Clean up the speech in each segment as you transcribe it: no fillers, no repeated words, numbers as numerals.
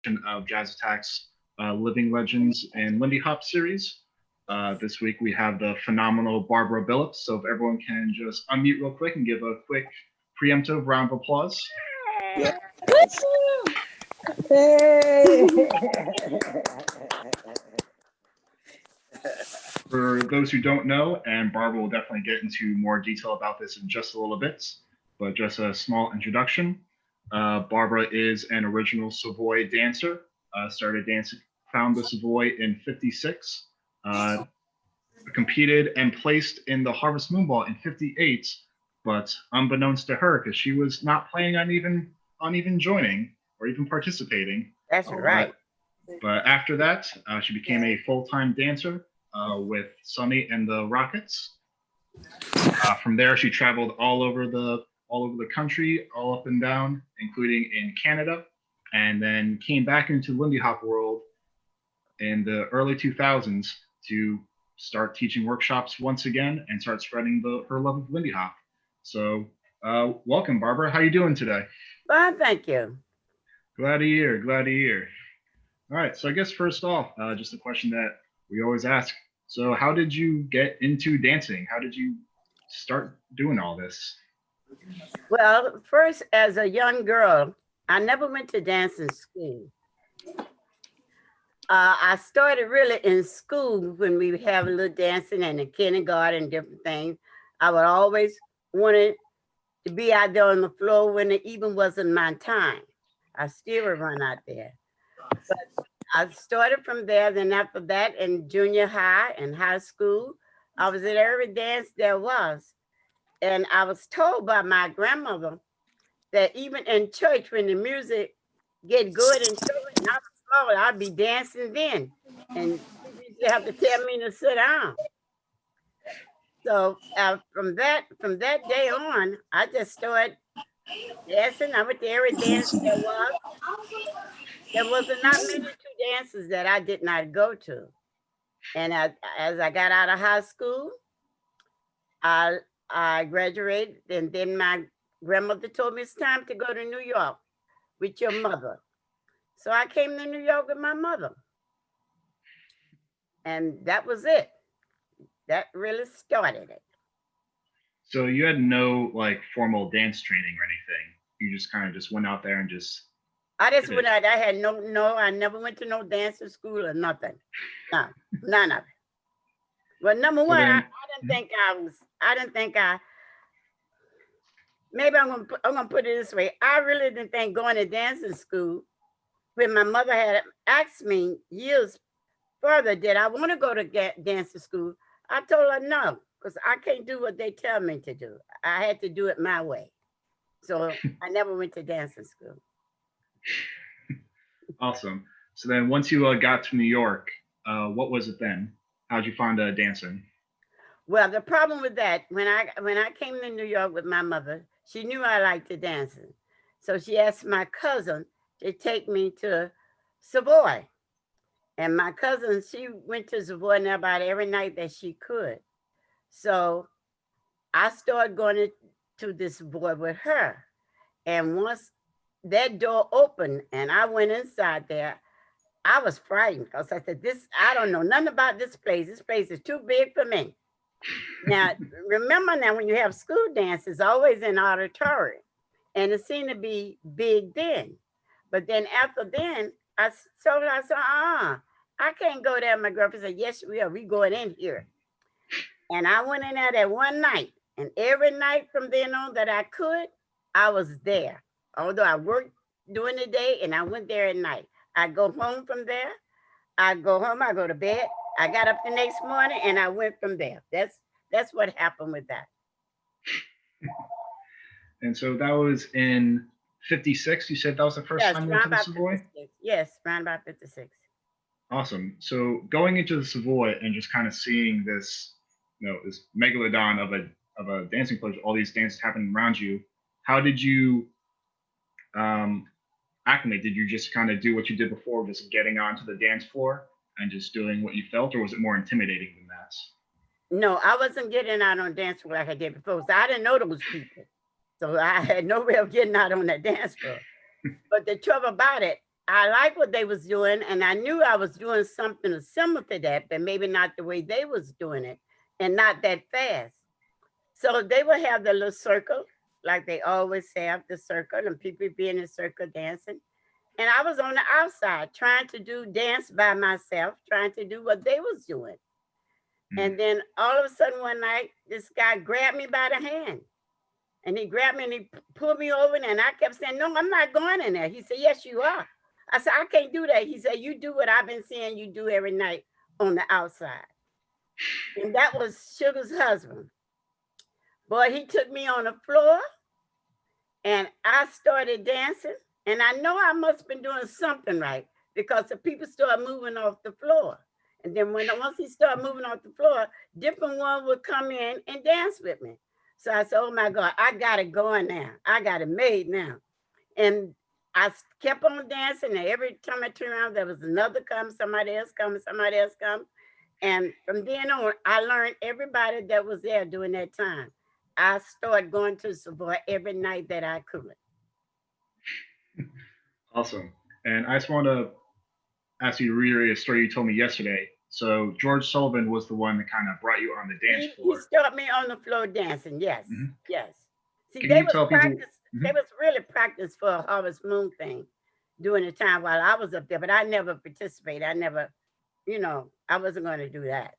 of Jazz Attack's Living Legends and Lindy Hop series. This week we have the phenomenal Barbara Billups. So if everyone can just unmute real quick and give a quick preemptive round of applause. Yes. Hey. For those who don't know, and Barbara will definitely get into more detail about this in just a little bit, but just a small introduction. Barbara is an original Savoy dancer. Started dancing, found the Savoy in '56. Competed and placed in the Harvest Moonball in '58, but unbeknownst to her, because she was not planning on even joining or even participating. That's right. But after that, she became a full-time dancer with Sonny and the Rockets. From there, she traveled all over the country, all up and down, including in Canada, and then came back into Lindy Hop world in the early 2000s to start teaching workshops once again and start spreading her love of Lindy Hop. So, welcome, Barbara. How you doing today? Well, thank you. Glad to hear. Glad to hear. All right. So I guess first off, just a question that we always ask. So, how did you get into dancing? How did you start doing all this? Well, first, as a young girl, I never went to dancing school. I started really in school when we would have a little dancing and in kindergarten, different things. I would always wanted to be out there on the floor when it even wasn't my time. I still would run out there. But I started from there. Then after that, in junior high and high school, I was at every dance there was. And I was told by my grandmother that even in church, when the music get good in church, and I was small, I'd be dancing then. And she used to have to tell me to sit down. So from that day on, I just started dancing. I went to every dance there was. There was not many two dances that I did not go to. And as I got out of high school, I I graduated, and then my grandmother told me it's time to go to New York with your mother. So I came to New York with my mother, and that was it. That really started it. So you had no like formal dance training or anything. You just kind of just went out there and just I just did went it. out. I had no. I never went to no dancing school or nothing. No, none of it. Well, number So one, I, then, I didn't think I was. I didn't think I. Maybe I'm gonna put it this way. I really didn't think going to dancing school when my mother had asked me years further, did I want to go to dancing school? I told her no, because I can't do what they tell me to do. I had to do it my way. So I never went to dancing school. awesome. So then, once you got to New York, what was it then? How'd you find dancing? Well, the problem with that, when I came to New York with my mother, she knew I liked to dancing. So she asked my cousin to take me to Savoy. And my cousin, she went to Savoy now about every night that she could. So I started going to this boy with her. And once that door opened and I went inside there, I was frightened because I said, this, I don't know nothing about this place. This place is too big for me. Now, remember now when you have school dances, always in auditorium. And it seemed to be big then. But then after then, told her, I said, I can't go there. My girlfriend said, yes, we are. We going in here. And I went in there that one night. And every night from then on that I could, I was there. Although I worked during the day and I went there at night. I go home from there. I go home, I go to bed. I got up the next morning and I went from there. That's what happened with that. And so that was in '56. You said that was the first Yes, time you went round to the about Savoy? 56. Yes, round about 56. Awesome. So going into the Savoy and just kind of seeing this, this megalodon of a dancing place, all these dances happening around you, how did you um, acclimate? Did you just kind of do what you did before, just getting onto the dance floor and just doing what you felt, or was it more intimidating than that? No, I wasn't getting out on dance floor like I did before. So I didn't know those people. So I had no way of getting out on that dance floor. But the trouble about it, I like what they was doing, and I knew I was doing something similar to that, but maybe not the way they was doing it, and not that fast. So they would have the little circle, like they always have the circle, and people be in the circle dancing. And I was on the outside trying to do dance by myself, trying to do what they was doing. Mm. And then all of a sudden one night, this guy grabbed me by the hand. And he grabbed me and he pulled me over, and I kept saying, "No, I'm not going in there." He said, "Yes, you are." I said, "I can't do that." He said, "You do what I've been seeing you do every night on the outside." And that was Sugar's husband. Boy, he took me on the floor and I started dancing. And I know I must have been doing something right because the people started moving off the floor. And then once he started moving off the floor, different ones would come in and dance with me. So I said, "Oh my God, I got it going now. I got it made now." And kept on dancing. And every time I turned around, there was another come, somebody else come, somebody else come. And from then on, I learned everybody that was there during that time. I started going to Savoy every night that I could. Awesome. And I just want to ask you to reiterate a story you told me yesterday. So George Sullivan was the one that kind of brought you on the dance He floor. started me on the floor dancing. Yes, Mhm. yes. See, Can they you was tell people? practice. They Mhm. was really practice for a Harvest Moon thing during the time while I was up there, but I never participated. I never, I wasn't going to do that.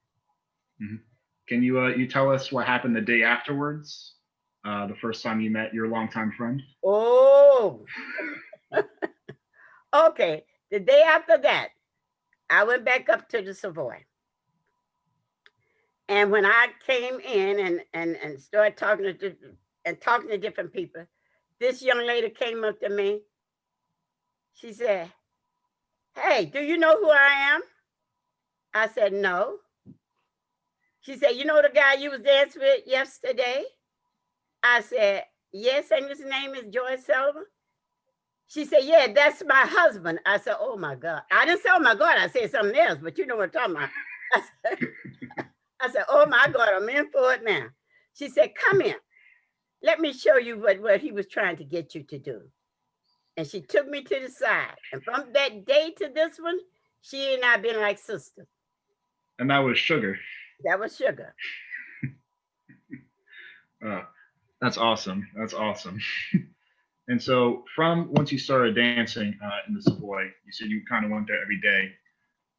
Mhm. Can you tell us what happened the day afterwards? The first time you met your longtime friend. Oh, okay. The day after that, I went back up to the Savoy. And when I came in and started talking to different people, this young lady came up to me. She said, "Hey, do you know who I am?" I said, "No." She said, "You know the guy you was dancing with yesterday?" I said, "Yes, and his name is Joyce Sullivan." She said, "Yeah, that's my husband." I said, "Oh my God." I didn't say, "Oh my God," I said something else, but you know what I'm talking about. I said, I said, "Oh my God, I'm in for it now." She said, "Come here. Let me show you what he was trying to get you to do." And she took me to the side. And from that day to this one, she and I been like sisters. And that was Sugar. That was Sugar. Uh, that's awesome. That's awesome. And so, from once you started dancing in the Savoy, you said you kind of went there every day.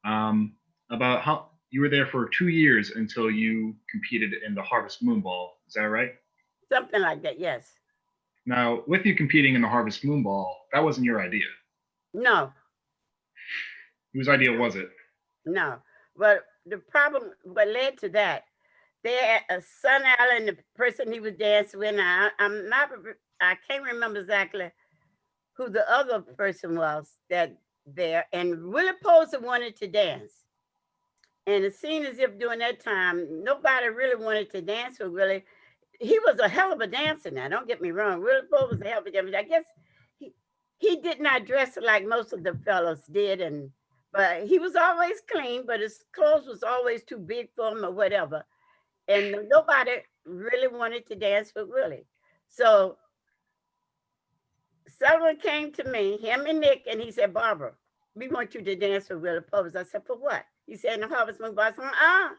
Um, about how you were there for 2 years until you competed in the Harvest Moon Ball. Is that right? Something like that, yes. Now, with you competing in the Harvest Moon Ball, that wasn't your idea. No, Whose idea was it? no. But the problem, what led to that, they had a Sonny Allen, the person he was dancing with. I'm not, I can't remember exactly who the other person was that there. And Willie Poser wanted to dance. And it seemed as if during that time, nobody really wanted to dance with Willie. He was a hell of a dancer now, don't get me wrong. Willie Poser was a hell of a dancer. I guess he, he did not dress like most of the fellas did. But he was always clean, but his clothes was always too big for him or whatever. And nobody really wanted to dance with Willie. So someone came to me, him and Nick, and he said, "Barbara, we want you to dance with Willie Povers." I said, "For what?" He said, "In the Harvest Moon Ball." I said,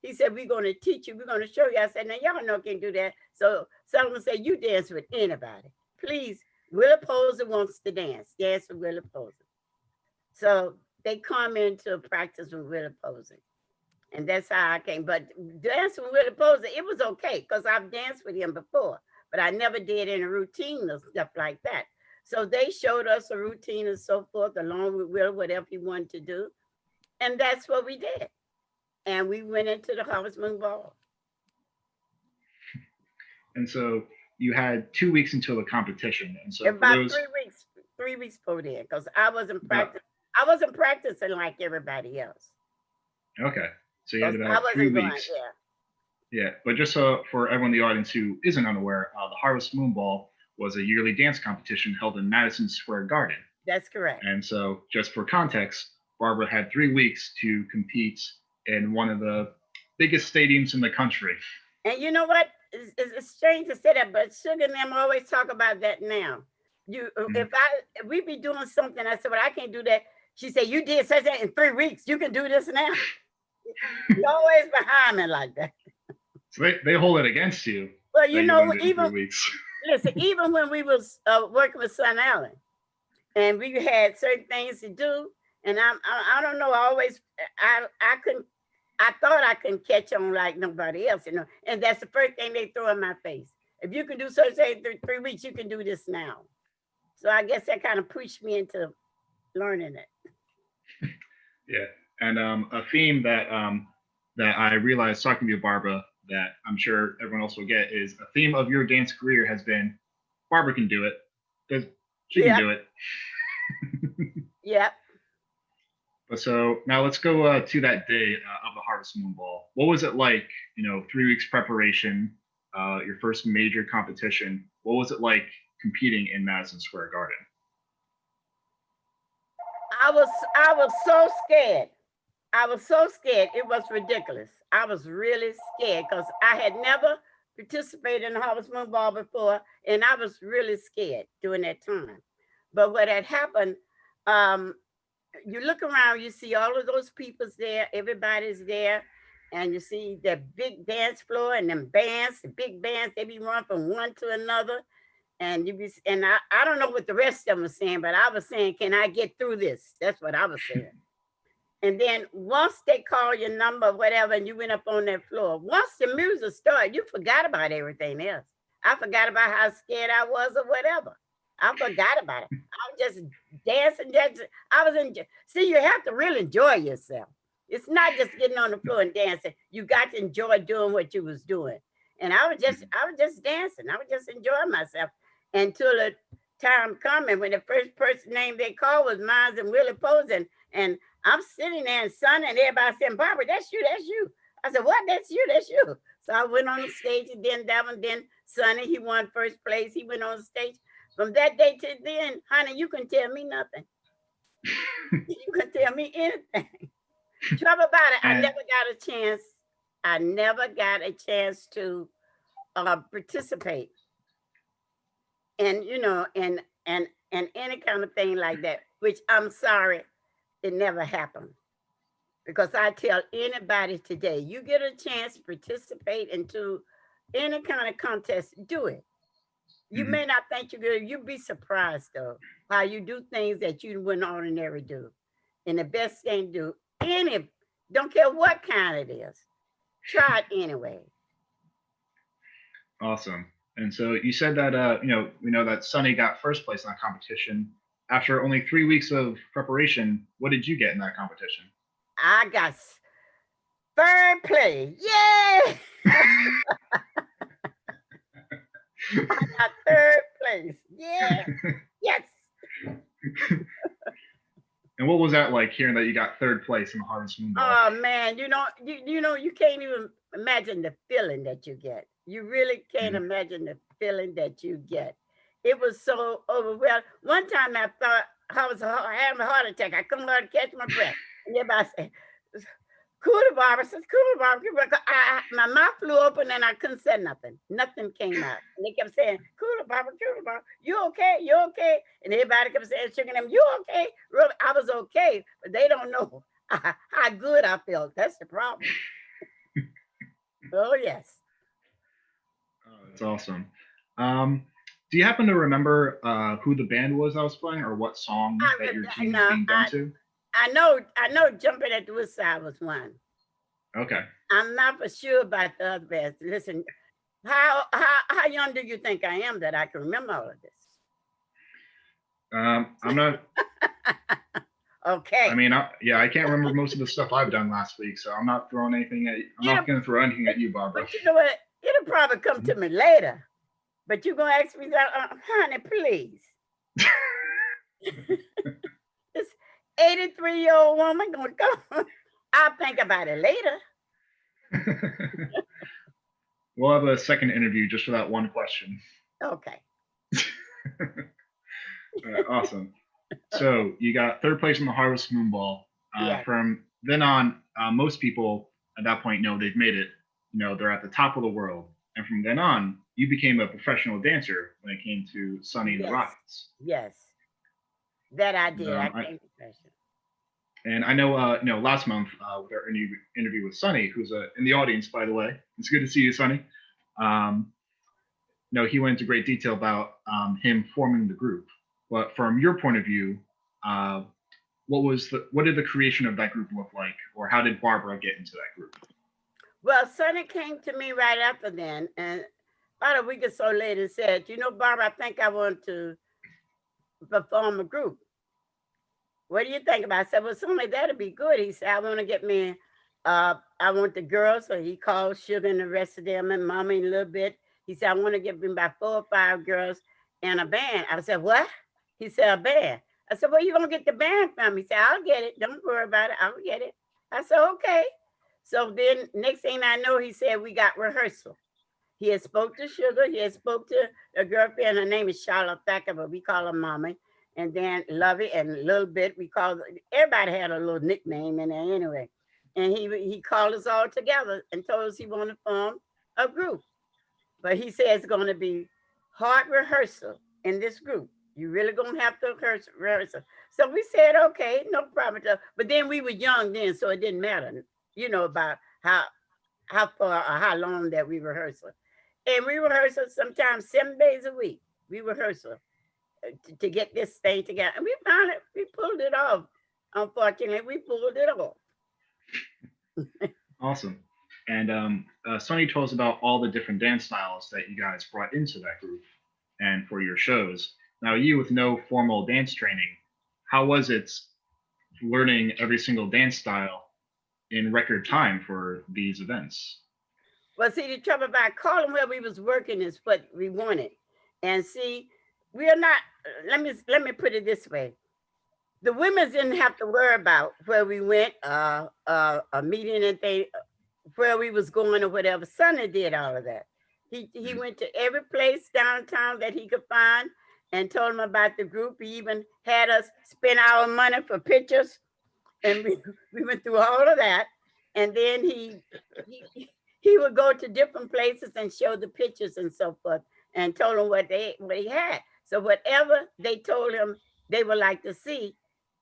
He said, "We're going to teach you. We're going to show you." I said, "Now, y'all know can't do that." So someone said, "You dance with anybody. Please, Willie Poser wants to dance. Dance with Willie Poser." So they come into practice with Willie Poser. And that's how I came. But dancing with Willie Poser, it was okay because I've danced with him before, but I never did any routine or stuff like that. So they showed us a routine and so forth, along with Will, whatever he wanted to do. And that's what we did. And we went into the Harvest Moon Ball. And so you had 2 weeks until the competition. And so for About those 3 weeks before then, because I wasn't about practicing. I wasn't practicing like everybody else. okay, so you had Because I about three wasn't going, weeks. yeah. Yeah, but just so for everyone in the audience who isn't unaware, the Harvest Moon Ball was a yearly dance competition held in Madison Square Garden. That's correct. And so, just for context, Barbara had 3 weeks to compete in one of the biggest stadiums in the country. And you know what? It's strange to say that, but Sugar and them always talk about that now. if we be doing something, I said, well, I can't do that. She said, you did such that in 3 weeks. You can do this now. You're always behind me like that. So they hold it against you. Well, you know, even 3 weeks. listen, even when we was working with Sonny Allen, and we had certain things to do, and I don't know. I couldn't. I thought I couldn't catch on like nobody else, you know. And that's the first thing they throw in my face. If you can do certain things in 3 weeks, you can do this now. So I guess that kind of pushed me into learning it. Yeah, and a theme that that I realized talking to you, Barbara, that I'm sure everyone else will get is a theme of your dance career has been Barbara can do it because she can do it. Yep. But so now let's go to that day of the Harvest Moon Ball. What was it like? 3 weeks preparation, your first major competition. What was it like competing in Madison Square Garden? I was so scared. I was so scared. It was ridiculous. I was really scared because I had never participated in the Harvest Moon Ball before, and I was really scared during that time. But what had happened, you look around, you see all of those people's there, everybody's there, and you see the big dance floor and them bands, the big bands, they be running from one to another. And I don't know what the rest of them were saying, but I was saying, can I get through this? That's what I was saying. And then once they call your number, whatever, and you went up on that floor, once the music started, you forgot about everything else. I forgot about how scared I was or whatever. I forgot about it. I was just dancing. See, you have to really enjoy yourself. It's not just getting on the floor and dancing. You got to enjoy doing what you was doing. And I was just dancing. I was just enjoying myself until the time coming when the first person name they called was mine and Willie Posen. And I'm sitting there and Sonny and everybody saying, Barbara, that's you, that's you. I said, what? That's you, that's you. So I went on the stage and then that one, then Sonny, he won first place. He went on the stage. From that day to then, honey, you can tell me nothing. You can tell me anything. Trouble about it, I never got a chance. I never got a chance to participate. And and any kind of thing like that, which I'm sorry, it never happened. Because I tell anybody today, you get a chance to participate into any kind of contest, do it. You may not think you're good. You'd be surprised though how you do things that you wouldn't ordinarily do. And the best thing to do, don't care what kind it is, try it anyway. Awesome. And so you said that we know that Sonny got first place in that competition. After only 3 weeks of preparation, what did you get in that competition? I got third place. Yay! I got third place. Yeah. Yes. And what was that like hearing that you got third place in the Harvest Moon Ball? Oh man, you can't even imagine the feeling that you get. You really can't imagine the feeling that you get. It was so overwhelming. One time I thought I was having a heart attack. I couldn't hardly catch my breath. And everybody said, Cooler Barbara, says Cooler Barbara. My mouth flew open and I couldn't say nothing. Nothing came out. And they kept saying, Cooler Barbara, you okay? You okay? And everybody kept saying, shaking them, you okay? Really, I was okay, but they don't know how good I felt. That's the problem. Oh, yes. Oh, that's awesome. Do you happen to remember who the band was that was playing or what song that your team was being done to? I know Jumping at the Woodside was one. Okay. I'm not for sure about the other bands. Listen, how young do you think I am that I can remember all of this? I'm not. Okay. I mean, I can't remember most of the stuff I've done last week, so I'm not throwing anything at you. I'm not going to throw anything at you, Barbara. But you know what? It'll probably come to me later. But you're going to ask me that, honey, please. This 83-year-old woman going to go. I'll think about it later. We'll have a second interview just for that one question. Okay. All right, awesome. So you got third place in the Harvest Moon Ball. Yeah. From then on, most people at that point know they've made it. They're at the top of the world. And from then on, you became a professional dancer when it came to Sonny and the Yes, Rockets. yes, that I And, did. I came professional. I know, last month with our interview with Sonny, who's in the audience, by the way. It's good to see you, Sonny. Um, no, he went into great detail about him forming the group. But from your point of view, uh, what did the creation of that group look like, or how did Barbara get into that group? Well, Sonny came to me right after then, and about a week or so later said, "You know, Barbara, I think I want to perform a group. What do you think about it?" I said, "Well, Sonny, that'd be good." He said, "I want to get me, I want the girls." So he called Sugar and the rest of them and Mommy a little bit. He said, "I want to get me about 4 or 5 girls and a band." I said, "What?" He said, "A band." I said, "Where you gonna get the band from?" He said, "I'll get it. Don't worry about it. I'll get it." I said, "Okay." So then next thing I know, he said we got rehearsal. He had spoke to Sugar. He had spoke to a girlfriend. Her name is Charlotte Thacker, but we call her Mommy. And then Lovey and a little bit we called. Everybody had a little nickname in there anyway. And he called us all together and told us he wanted to form a group. But he said it's going to be hard rehearsal in this group. You really gonna have to rehearsal. So we said, okay, no problem. But then we were young then, so it didn't matter, about how far or how long that we rehearsal. And we rehearsal sometimes 7 days a week. We rehearsal to get this thing together. And we found it, we pulled it off. Unfortunately, we pulled it off. Awesome. And Sonny told us about all the different dance styles that you guys brought into that group and for your shows. Now, you with no formal dance training, how was it learning every single dance style in record time for these events? Well, see, the trouble about calling where we was working is what we wanted. And see, we are not, let me put it this way. The women didn't have to worry about where we went, a meeting and they where we was going or whatever. Sonny did all of that. He Mhm. went to every place downtown that he could find and told them about the group. He even had us spend our money for pictures, and we went through all of that. And then he would go to different places and show the pictures and so forth, and told them what he had. So whatever they told him they would like to see,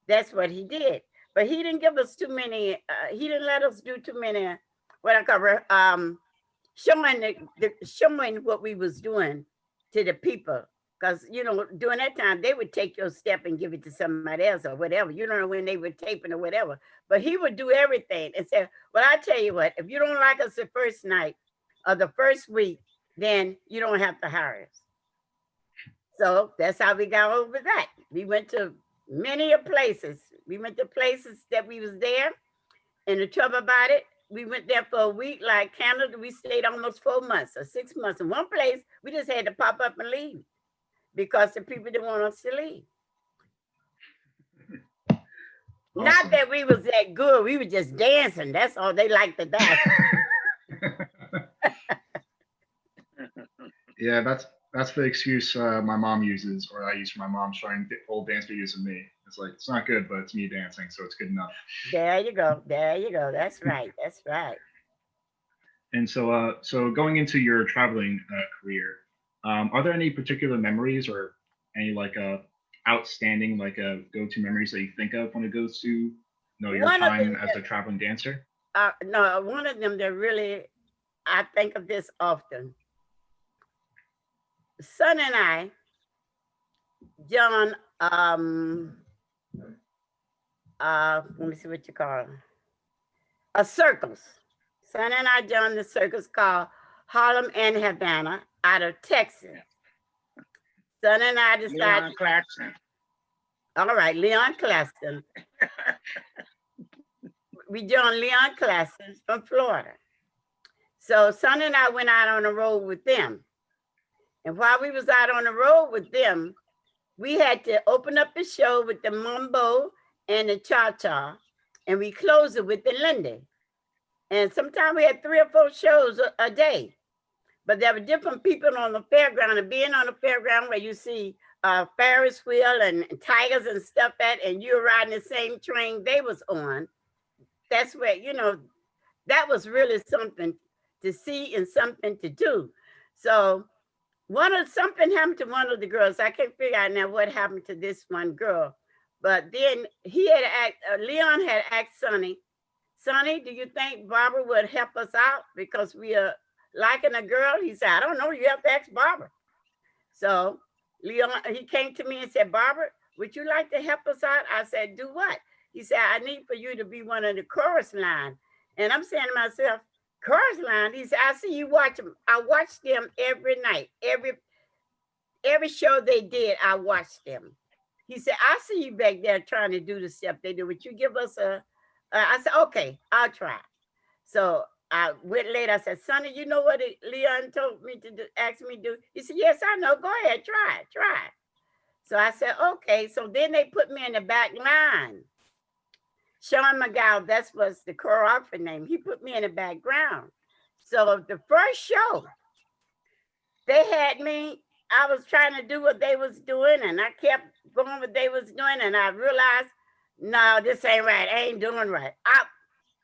that's what he did. But he didn't give us too many. He didn't let us do too many. What I call showing showing what we was doing to the people. Because during that time they would take your step and give it to somebody else or whatever. You don't know when they were taping or whatever. But he would do everything and say, "Well, I tell you what, if you don't like us the first night or the first week, then you don't have to hire us." So that's how we got over that. We went to many places. We went to places that we was there. And the trouble about it, we went there for a week. Like Canada, we stayed almost 4 months or 6 months. In one place, we just had to pop up and leave because the people didn't want us to leave. Not Awesome. that we was that good. We were just dancing. That's all they liked to dance. Yeah, that's the excuse my mom uses, or I use for my mom showing old dance videos of me. It's like it's not good, but it's me dancing, so it's good enough. There you go. There you go. That's right. That's right. And so going into your traveling career, are there any particular memories or any like outstanding like go-to memories that you think of when it goes to your One of time them, as a traveling dancer? no, one of them that really, I think of this often. Son and I, John, let me see what you call it. A circus. Son and I joined the circus called Harlem and Havana out of Texas. Son and I decided, Leon Claxton. all right, Leon Claxton. We joined Leon Claxton from Florida. So Son and I went out on the road with them. And while we was out on the road with them, we had to open up the show with the mambo and the cha-cha, and we closed it with the Lindy. And sometimes we had 3 or 4 shows a day. But there were different people on the fairground, and being on the fairground where you see Ferris wheel and tigers and stuff and you're riding the same train they was on. That's where, that was really something to see and something to do. So something happened to one of the girls. I can't figure out now what happened to this one girl. But then Leon had asked Sonny, Sonny, do you think Barbara would help us out because we are liking a girl? He said, I don't know. You have to ask Barbara. So Leon, he came to me and said, Barbara, would you like to help us out? I said, do what? He said, I need for you to be one of the chorus line. And I'm saying to myself, chorus line? He said, I see you watch them. I watch them every night. Every show they did, I watched them. He said, I see you back there trying to do the stuff they do. Would you give us I said, okay, I'll try. So I went later. I said, Sonny, you know what Leon told me to do, asked me to do? He said, yes, I know. Go ahead, try it. So I said, okay. So then they put me in the back line. Sean McGowan, that's was the choreographer name. He put me in the background. So the first show, they had me, I was trying to do what they was doing, and I kept going what they was doing, and I realized, no, this ain't right. I ain't doing right. I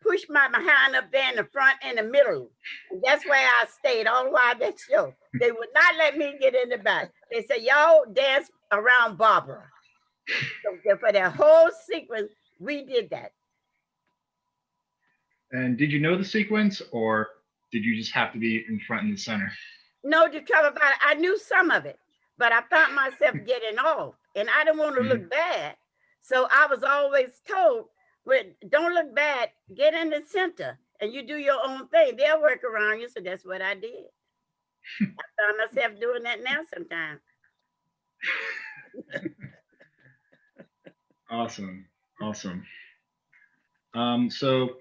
pushed my behind up there in the front and the middle. And that's where I stayed all while that show. They would not let me get in the back. They said, y'all dance around Barbara. So for that whole sequence, we did that. And did you know the sequence, or did you just have to be in front and the center? No, the trouble about it, I knew some of it, but I found myself getting off, and I didn't want to look bad. So I was always told, don't look bad, get in the center, and you do your own thing. They'll work around you, so that's what I did. I found myself doing that now sometimes. Awesome. So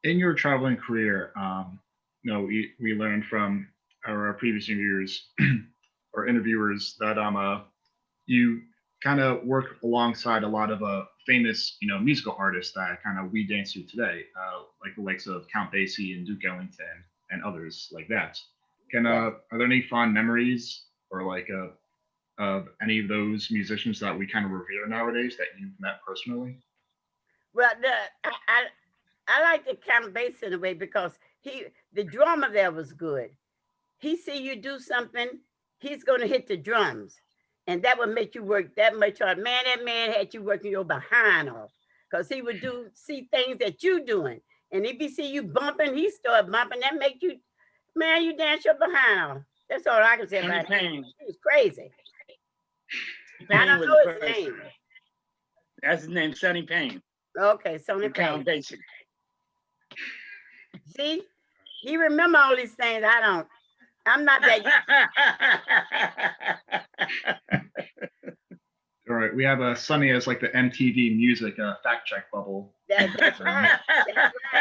in your traveling career, we learned from our previous interviewers or interviewers that you kind of work alongside a lot of famous musical artists that kind of we dance to today, like the likes of Count Basie and Duke Ellington and others like that. Are there any fond memories or of any of those musicians that we kind of revere nowadays that you've met personally? Well, I like the Count Basie in a way because the drummer there was good. He see you do something, he's gonna hit the drums, and that would make you work that much hard. Man, that man had you working your behind off because he would see things that you doing, and if he see you bumping, he start bumping. That make you, man, you dance your behind off. That's all I can say about it. He was crazy. I don't know his name. That's his name, Sonny Payne. Okay, Sonny Payne. Basic. See, he remember all these things. I don't. I'm not that. All right, we have Sonny as like the MTV music fact check bubble. That's right. That's right.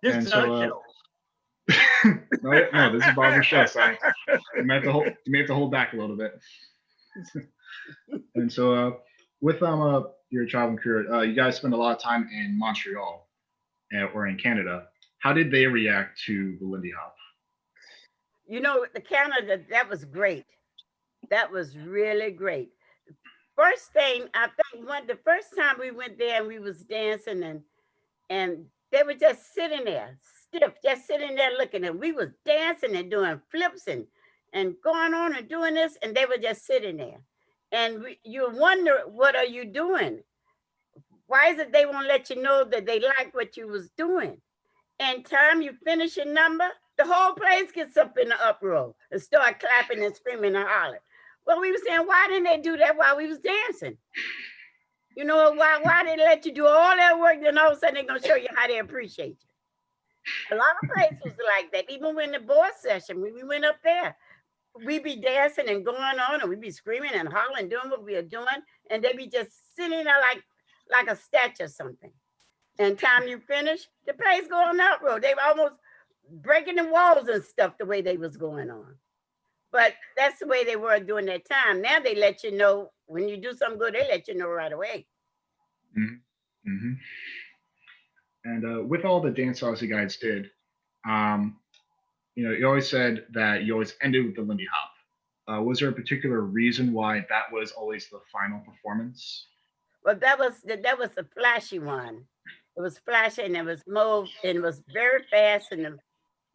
This is our show. No, this is Barbara's show, Sonny. You may have to hold back a little bit. And so, with your traveling career, you guys spend a lot of time in Montreal or in Canada. How did they react to the Lindy Hop? The Canada, that was great. That was really great. First thing, I think the first time we went there and we was dancing and they were just sitting there, stiff, just sitting there looking, and we was dancing and doing flips and going on and doing this, and they were just sitting there. And you wonder, what are you doing? Why is it they won't let you know that they like what you was doing? And time you finish your number, the whole place gets up in the uproar and start clapping and screaming and hollering. Well, we were saying, why didn't they do that while we was dancing? Why they let you do all that work, then all of a sudden they're going to show you how they appreciate you. A lot of places like that. Even when the board session, when we went up there, we be dancing and going on, and we be screaming and hollering, doing what we are doing, and they be just sitting there like a statue or something. And time you finish, the place going up road. They were almost breaking the walls and stuff the way they was going on. But that's the way they were during that time. Now they let you know when you do something good, they let you know right away. Mm-hmm. Mm-hmm. And with all the dance songs you guys did, you always said that you always ended with the Lindy Hop. Was there a particular reason why that was always the final performance? Well, that was a flashy one. It was flashy and it was moved and it was very fast and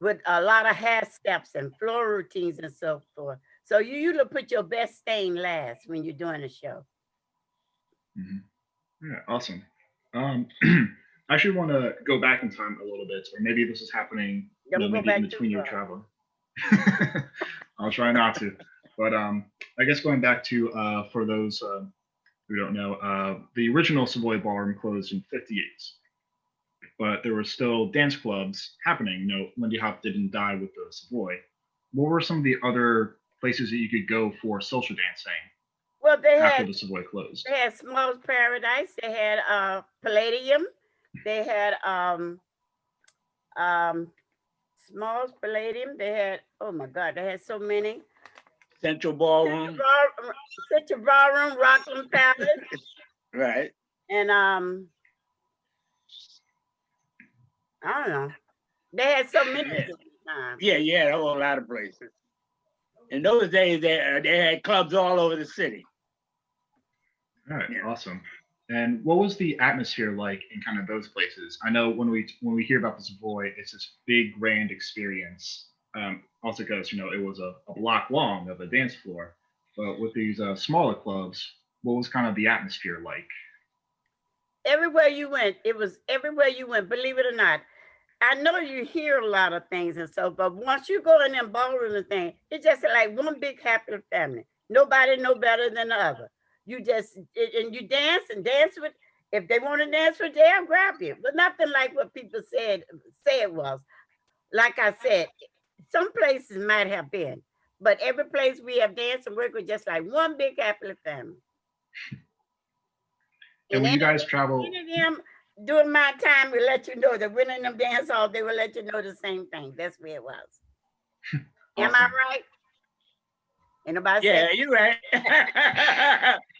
with a lot of hair steps and floor routines and so forth. So you usually put your best stain last when you're doing a show. Mhm. Yeah, awesome. Um, I actually want to go back in time a little bit, or maybe this is happening, Don't go maybe in back too between your far. travel. I'll try not to. But I guess going back to for those who don't know, the original Savoy Ballroom closed in '58, but there were still dance clubs happening. No, Lindy Hop didn't die with the Savoy. What were some of the other places that you could go for social dancing Well, they after had the Savoy closed? they had Small's Paradise. They had Palladium. They had um Small's Palladium. They had, oh my God, they had so many. Central Central Ballroom. Ball, Central Ballroom, Rockland Palace, Right. and I don't know. They had so many Yeah. different times. Yeah, a whole lot of places. In those days, they had clubs all over the city. All right, Yeah. awesome. And what was the atmosphere like in kind of those places? I know when we hear about the Savoy, it's this big grand experience. Also, because it was a block long of a dance floor, but with these smaller clubs, what was kind of the atmosphere like? Everywhere you went, it was everywhere you went, believe it or not. I know you hear a lot of things and so, but once you go in them ballroom and thing, it's just like one big happy family. Nobody know better than the other. You just and you dance and dance with. If they want to dance with, they'll grab you. But nothing like what people say it was. Like I said, some places might have been, but every place we have danced and worked with just like one big happy family. And And when you any, guys travel, any of them during my time will let you know that when in them dance halls, they will let you know the same thing. That's where it was. Am I awesome. right? Ain't nobody Yeah, said you're right.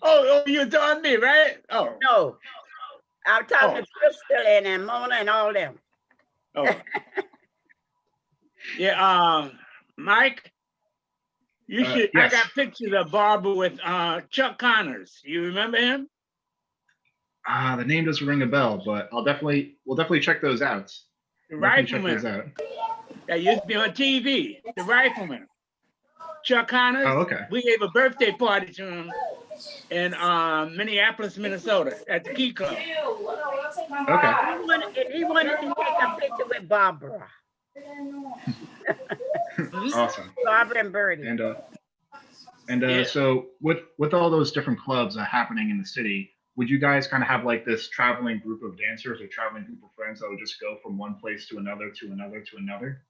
Oh, you're telling me, right? Oh, no. I'm talking oh, to Crystal and Mona and all them. oh. Yeah, Mike, you should. I Yes. got pictures of Barbara with Chuck Connors. You remember him? The name doesn't ring a bell, but we'll definitely check those out. The Definitely check rifleman those out. that used to be on TV. The rifleman, Chuck Connors. Oh, okay. We gave a birthday party to him in Minneapolis, Minnesota, at the Key Club. Okay. He wanted to take a picture with Barbara. Awesome. Barbara and Birdie. And Yeah. so with all those different clubs happening in the city, would you guys kind of have like this traveling group of dancers or traveling group of friends that would just go from one place to another to another to another?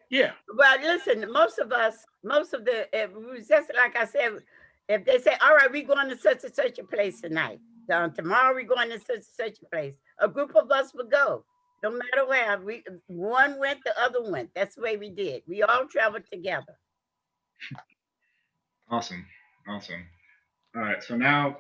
Yeah. Well, listen, most of it was just like I said, if they say, all right, we're going to such and such a place tonight. Tomorrow we're going to such and such a place. A group of us would go. No matter where. One went, the other went. That's the way we did. We all traveled together. Awesome. Awesome. All right. So now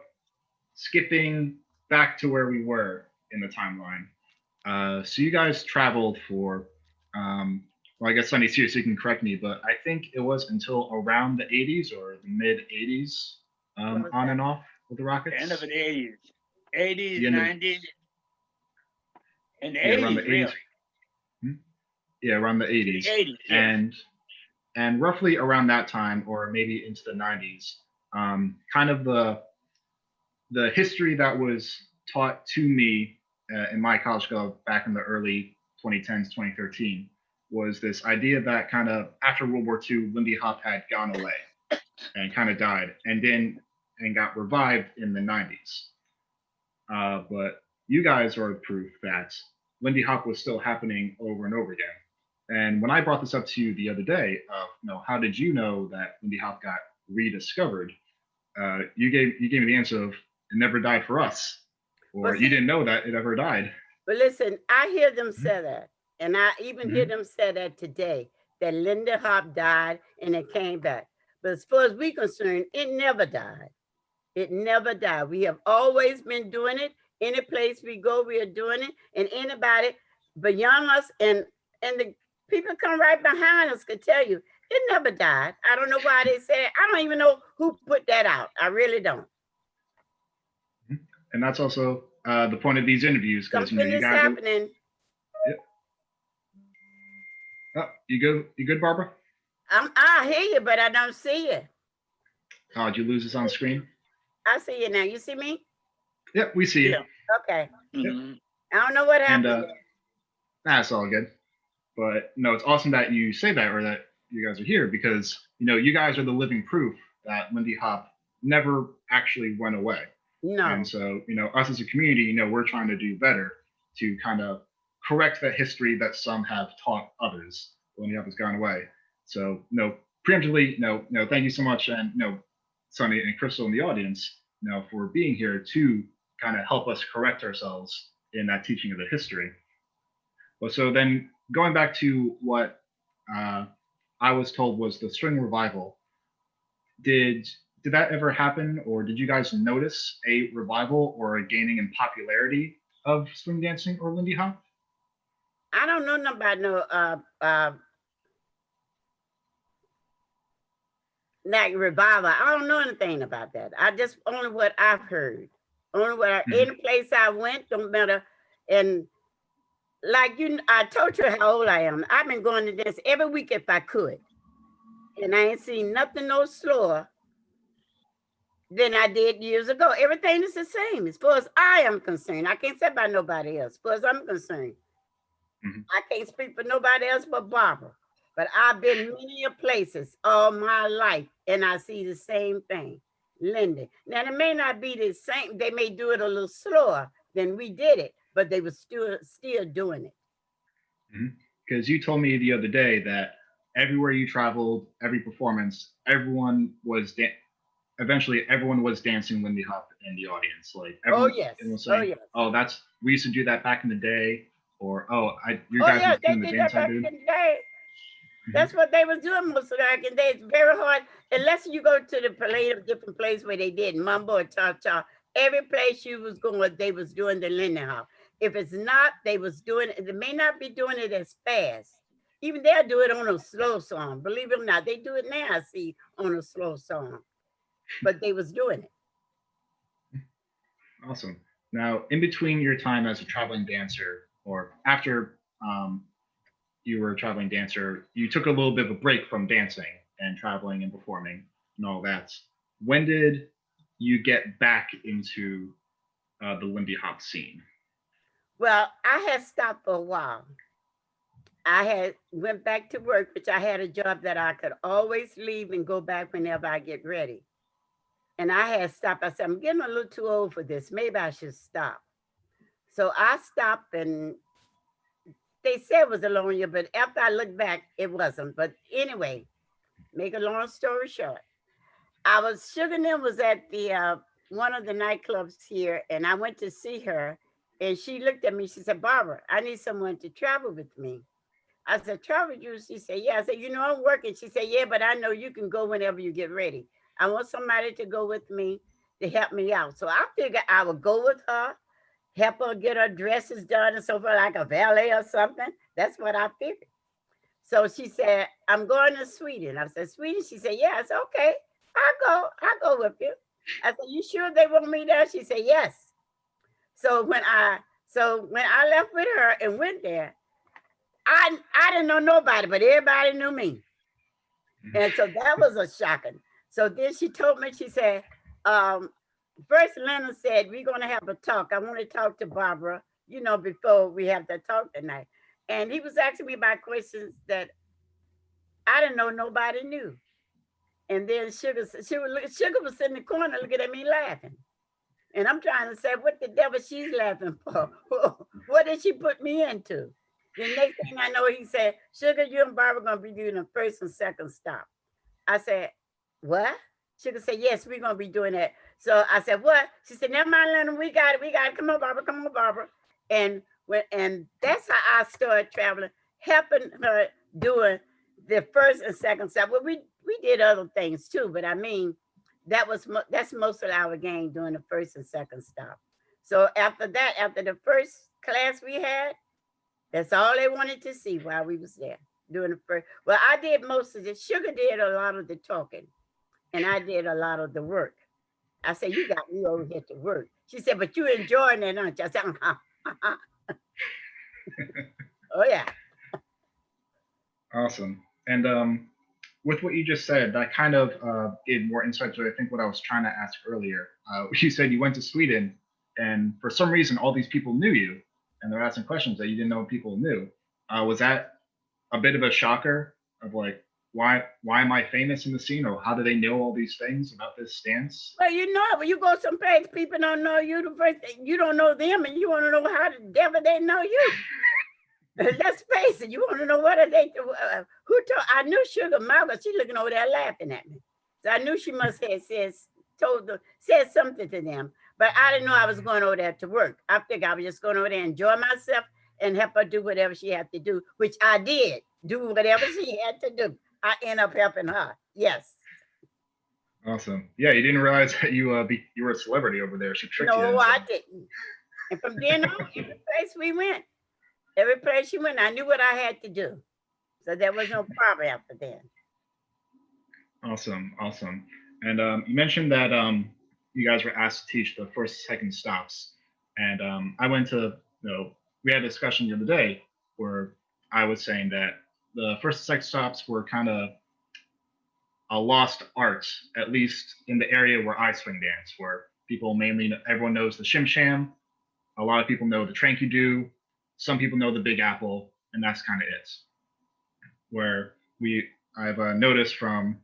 skipping back to where we were in the timeline. So you guys traveled for, well, I guess Sunny's here, so you can correct me, but I think it was until around the 80s or the mid 80s, What was on that? and off with the The end of Rockets. the 80s, 80s, The end of 90s, and the yeah, around the 80s, 80s. really. Yeah, around the The 80s, 80s, yeah. and roughly around that time, or maybe into the 90s, kind of the history that was taught to me in my college club back in the early 2010s, 2013, was this idea that kind of after World War II, Lindy Hop had gone away and kind of died, and got revived in the 90s. But you guys are proof that Lindy Hop was still happening over and over again. And when I brought this up to you the other day, how did you know that Lindy Hop got rediscovered? You gave me the answer of it never died for us, or Well, you see, didn't know that it ever died. but listen, I hear them say that, and I even hear Mhm. them say that today, that Linda Hop died and it came back. But as far as we're concerned, it never died. It never died. We have always been doing it. Any place we go, we are doing it. And anybody beyond us and the people come right behind us could tell you it never died. I don't know why they say it. I don't even know who put that out. I really don't. And that's also the point of these interviews, because Something you is guys. happening. Yep. Oh, you good? You good, Barbara? I hear you, but I don't see you. Oh, did you lose us on screen? I see you now. You see me? Yep, we see you. Yeah. Okay. Mhm. I don't know what And happened. that's all good. But no, it's awesome that you say that, or that you guys are here, because you guys are the living proof that Lindy Hop never actually went away. No. And so, us as a community, we're trying to do better to kind of correct that history that some have taught others when Lindy Hop has gone away. So, preemptively, thank you so much, and Sonny and Crystal in the audience, for being here to kind of help us correct ourselves in that teaching of the history. Well, so then going back to what I was told was the string revival, did that ever happen, or did you guys notice a revival or a gaining in popularity of swing dancing or Lindy Hop? I don't know nothing about like revival. I don't know anything about that. I just only what I've heard. Only what any place I went, don't matter. And like I told you how old I am. I've been going to dance every week if I could. And I ain't seen nothing no slower than I did years ago. Everything is the same as far as I am concerned. I can't say about nobody else. As far as I'm concerned, I can't speak for nobody else but Barbara. But I've been many places all my life, and I see the same thing. Lindy. Now, it may not be the same. They may do it a little slower than we did it, but they were still doing it. Because you told me the other day that everywhere you traveled, every performance, eventually everyone was dancing Lindy Hop in the audience. Like everyone, was saying, we used to do that back in the day, or you guys were doing the dance I did. That's what they was doing most of the back in the day. It's very hard, unless you go to the different place where they did mambo or cha-cha. Every place you was going, they was doing the Lindy Hop. If it's not, they was doing it. They may not be doing it as fast. Even they'll do it on a slow song. Believe it or not, they do it now, I see, on a slow song. But they was doing it. Awesome. Now, in between your time as a traveling dancer, or after you were a traveling dancer, you took a little bit of a break from dancing and traveling and performing and all that. When did you get back into the Lindy Hop scene? Well, I had stopped for a while. I had went back to work, which I had a job that I could always leave and go back whenever I get ready. And I had stopped. I said, I'm getting a little too old for this. Maybe I should stop. So I stopped, and they said it was a long year, but after I looked back, it wasn't. But anyway, make a long story short, Sugar Nim was at the one of the nightclubs here, and I went to see her, and she looked at me. She said, Barbara, I need someone to travel with me. I said, travel with you? She said, yeah. I said, I'm working. She said, yeah, but I know you can go whenever you get ready. I want somebody to go with me to help me out. So I figured I would go with her, help her get her dresses done and so forth, like a valet or something. That's what I figured. So she said, I'm going to Sweden. I said, Sweden? She said, yeah. I said, okay, I'll go with you. I said, you sure they want me there? She said, yes. So when I left with her and went there, I didn't know nobody, but everybody knew me. And so that was a shocking. So then she told me, she said, first Leonard said, we're going to have a talk. I want to talk to Barbara, before we have that talk tonight. And he was asking me about questions that I didn't know nobody knew. And then Sugar was sitting in the corner looking at me laughing. And I'm trying to say, what the devil she's laughing for? What did she put me into? The next thing I know, he said, Sugar, you and Barbara going to be doing the first and second stop. I said, what? Sugar said, yes, we're going to be doing that. So I said, what? She said, never mind, Leonard, we got it. Come on, Barbara. And that's how I started traveling, helping her doing the first and second stop. Well, we did other things too, but I mean, that's most of our game doing the first and second stop. So after that, after the first class we had, that's all they wanted to see while we was there doing the first. Well, I did most of it. Sugar did a lot of the talking, and I did a lot of the work. I said, you got me over here to work. She said, but you enjoying it, aren't you? I said, uh-huh. Oh yeah. Awesome. And with what you just said, that kind of gave more insight to, I think, what I was trying to ask earlier. You said you went to Sweden, and for some reason, all these people knew you, and they're asking questions that you didn't know people knew. Was that a bit of a shocker of like, why am I famous in the scene, or how do they know all these things about this dance? Well, you know, when you go someplace, people don't know you. The first thing, you don't know them, and you want to know how the devil they know you. Let's face it, you want to know what are they, who told, I knew Sugar Mama, she looking over there laughing at me. So I knew she must have said something to them, but I didn't know I was going over there to work. I figured I was just going over there, enjoy myself and help her do whatever she had to do, which I did, do whatever she had to do. I end up helping her. Yes. Awesome. Yeah, you didn't realize that you were a celebrity over there. She tricked you. No, Then, I didn't. And from then on, every place we went, every place she went, I knew what I had to do. So there was no problem after that. Awesome, awesome. And you mentioned that you guys were asked to teach the first, second stops. And I went to, we had a discussion the other day where I was saying that the first and second stops were kind of a lost art, at least in the area where I swing dance, where people mainly, everyone knows the shim sham. A lot of people know the tranky do. Some people know the Big Apple, and that's kind of it. Where I've noticed from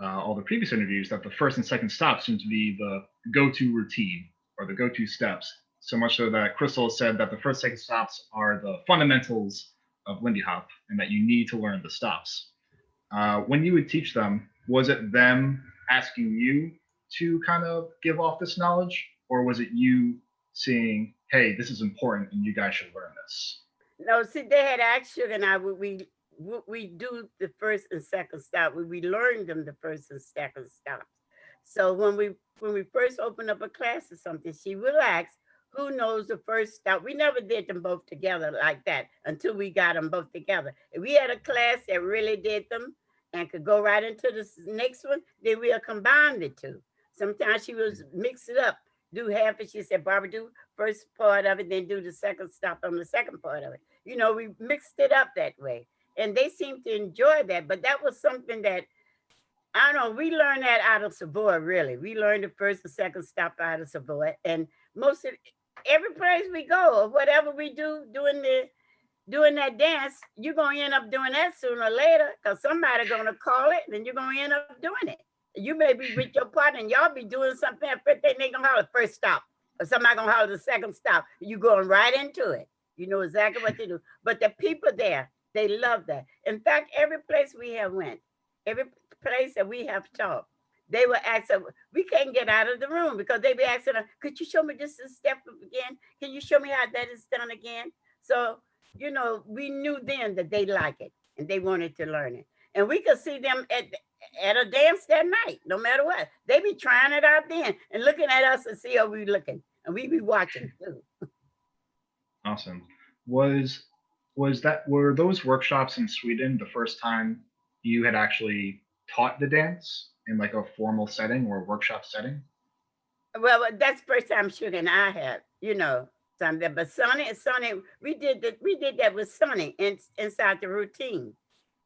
all the previous interviews that the first and second stops seem to be the go-to routine or the go-to steps. So much so that Crystal said that the first, second stops are the fundamentals of Lindy Hop, and that you need to learn the stops. When you would teach them, was it them asking you to kind of give off this knowledge, or was it you seeing, hey, this is important and you guys should learn this? No, see, they had asked Sugar and I, would we do the first and second stop? We learned them the first and second stops. So when we first opened up a class or something, she will ask, who knows the first stop? We never did them both together like that until we got them both together. If we had a class that really did them and could go right into the next one, then we'll combine the two. Sometimes she was mix it up, do half it. She said, Barbara, do first part of it, then do the second stop on the second part of it. You know, we mixed it up that way. And they seemed to enjoy that. But that was something that, I don't know, we learned that out of Savoy, really. We learned the first and second stop out of Savoy. And most of every place we go, or whatever we do doing that dance, you're gonna end up doing that sooner or later, because somebody's gonna call it, and then you're gonna end up doing it. You may be with your partner and y'all be doing something, but they ain't gonna holler first stop, or somebody gonna holler the second stop. You going right into it. You know exactly what to do. But the people there, they love that. In fact, every place we have went, every place that we have taught, they will ask us, we can't get out of the room because they be asking us, could you show me this step again? Can you show me how that is done again? So, you know, we knew then that they like it and they wanted to learn it. And we could see them at a dance that night, no matter what. They be trying it out then and looking at us and see how we looking. And we be watching too. Awesome. Were those workshops in Sweden the first time you had actually taught the dance in like a formal setting or a workshop setting? Well, that's the first time Sugar and I had, you know, something. But Sonny, we did that with Sonny inside the routine.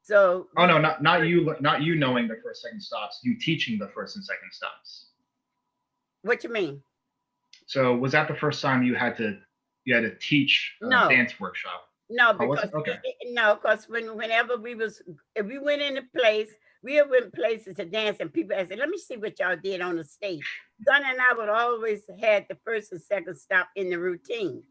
So Oh no, not you knowing the first, second stops, you teaching the first and second stops. What you mean? So was that the first time you had to teach a No. dance workshop? No, Oh, was because it? Okay. because whenever if we went into place, we went places to dance, and people asked, "Let me see what y'all did on the stage." Son and I would always had the first and second stop in the routine.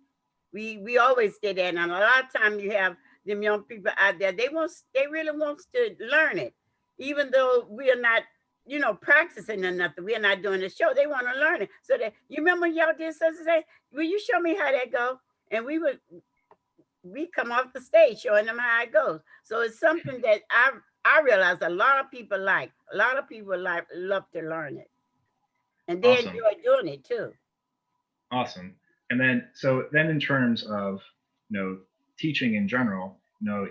We always did that, and a lot of time you have them young people out there. They really wants to learn it, even though we are not, you know, practicing or nothing. We are not doing the show. They want to learn it. So that you remember y'all did such and say, "Will you show me how that go?" And we come off the stage showing them how it goes. So it's something that I realize a lot of people like. A lot of people love to learn it, and they Awesome. enjoy doing it too. Awesome. And then in terms of, teaching in general,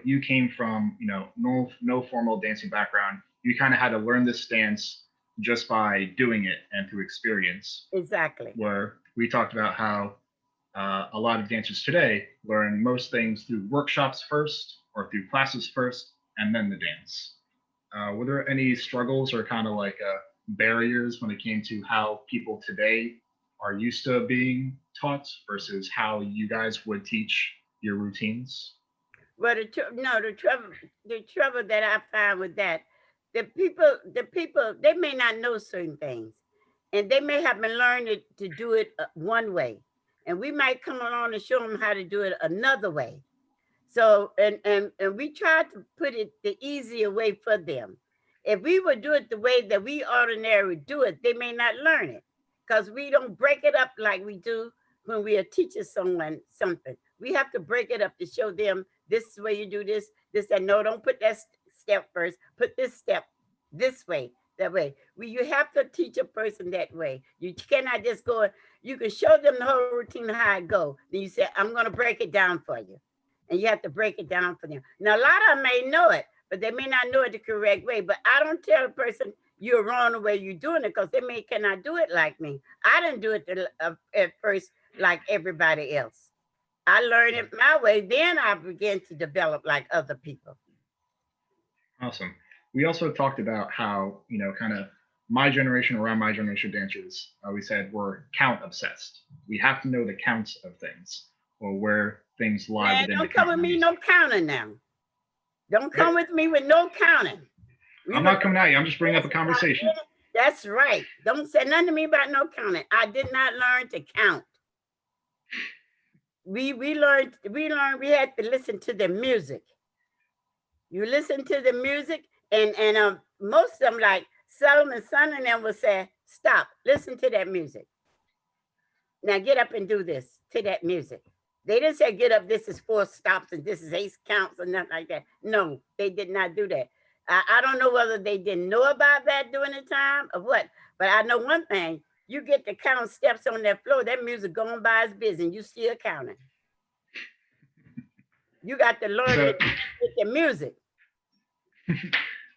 you came from, no formal dancing background. You kind of had to learn this dance just by doing it and through experience. Exactly. Where we talked about how a lot of dancers today learn most things through workshops first or through classes first and then the dance. Were there any struggles or kind of like barriers when it came to how people today are used to being taught versus how you guys would teach your routines? Well, no, the trouble that I find with that, the people, they may not know certain things, and they may have been learning to do it one way, and we might come along and show them how to do it another way. So, and we try to put it the easier way for them. If we would do it the way that we ordinarily do it, they may not learn it because we don't break it up like we do when we are teaching someone something. We have to break it up to show them this is the way you do this, this, and no, don't put that step first. Put this step this way, that way. You have to teach a person that way. You cannot just go. You can show them the whole routine how it go. Then you say, "I'm going to break it down for you," and you have to break it down for them. Now, a lot of them may know it, but they may not know it the correct way. But I don't tell a person you're wrong the way you're doing it because they may cannot do it like me. I didn't do it at first like everybody else. I learned it my way. Then I began to develop like other people. Awesome. We also talked about how, kind of my generation, around my generation dancers, we said we're count obsessed. We have to know the counts of things or where things lie Man, within don't the come count. with me no counting now. Don't come with me with no counting. I'm not coming at you. I'm just bringing up a conversation. That's right. Don't say nothing to me about no counting. I did not learn to count. We learned we had to listen to the music. You listen to the music, and most of them, like Solomon Son and them, will say, "Stop, listen to that music. Now get up and do this to that music." They didn't say, "Get up, this is 4 stops and this is 8 counts," or nothing like that. No, they did not do that. I don't know whether they didn't know about that during the time or what, but I know one thing: you get to count steps on that floor, that music going by its business, you still counting. You got to learn it with the music.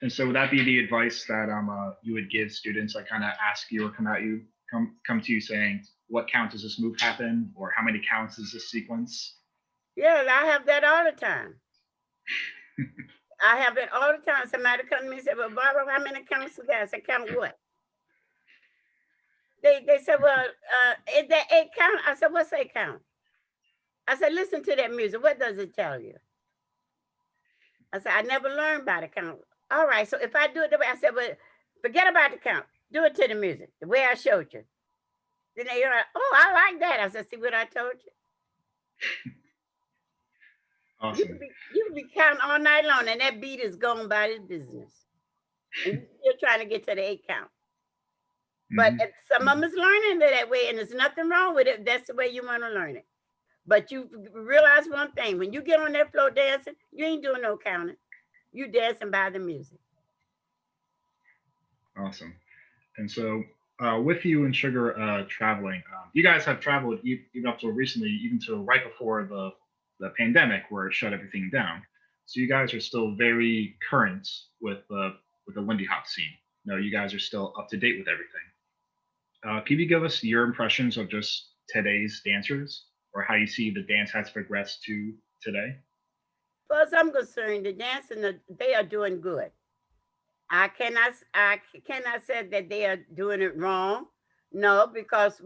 And so would that be the advice that you would give students that kind of ask you or come to you saying, what count does this move happen, or how many counts is this sequence? Yeah, I have that all the time. I have it all the time. Somebody come to me and say, "Well, Barbara, how many counts is that?" I said, "Count what?" They said, "Well, is that 8 count?" I said, "What's 8 count?" I said, "Listen to that music. What does it tell you?" I said, "I never learned by the count." All right, so if I do it the way I said, "Well, forget about the count. Do it to the music, the way I showed you." Then they're like, "Oh, I like that." I said, "See what I told you?" Awesome. You can be counting all night long, and that beat is going by its business. And you're still trying to get to the 8 count. But some of them is learning it that way, and there's nothing wrong with it. That's the way you want to learn it. But you realize one thing: when you get on that floor dancing, you ain't doing no counting. You dancing by the music. Awesome. And so, with you and Sugar traveling, you guys have traveled even up till recently, even to right before the pandemic, where it shut everything down. So you guys are still very current with the Lindy Hop scene. You guys are still up to date with everything. Can you give us your impressions of just today's dancers, or how you see the dance has progressed to today? As far as I'm concerned, the dancing, they are doing good. I cannot say that they are doing it wrong. No, because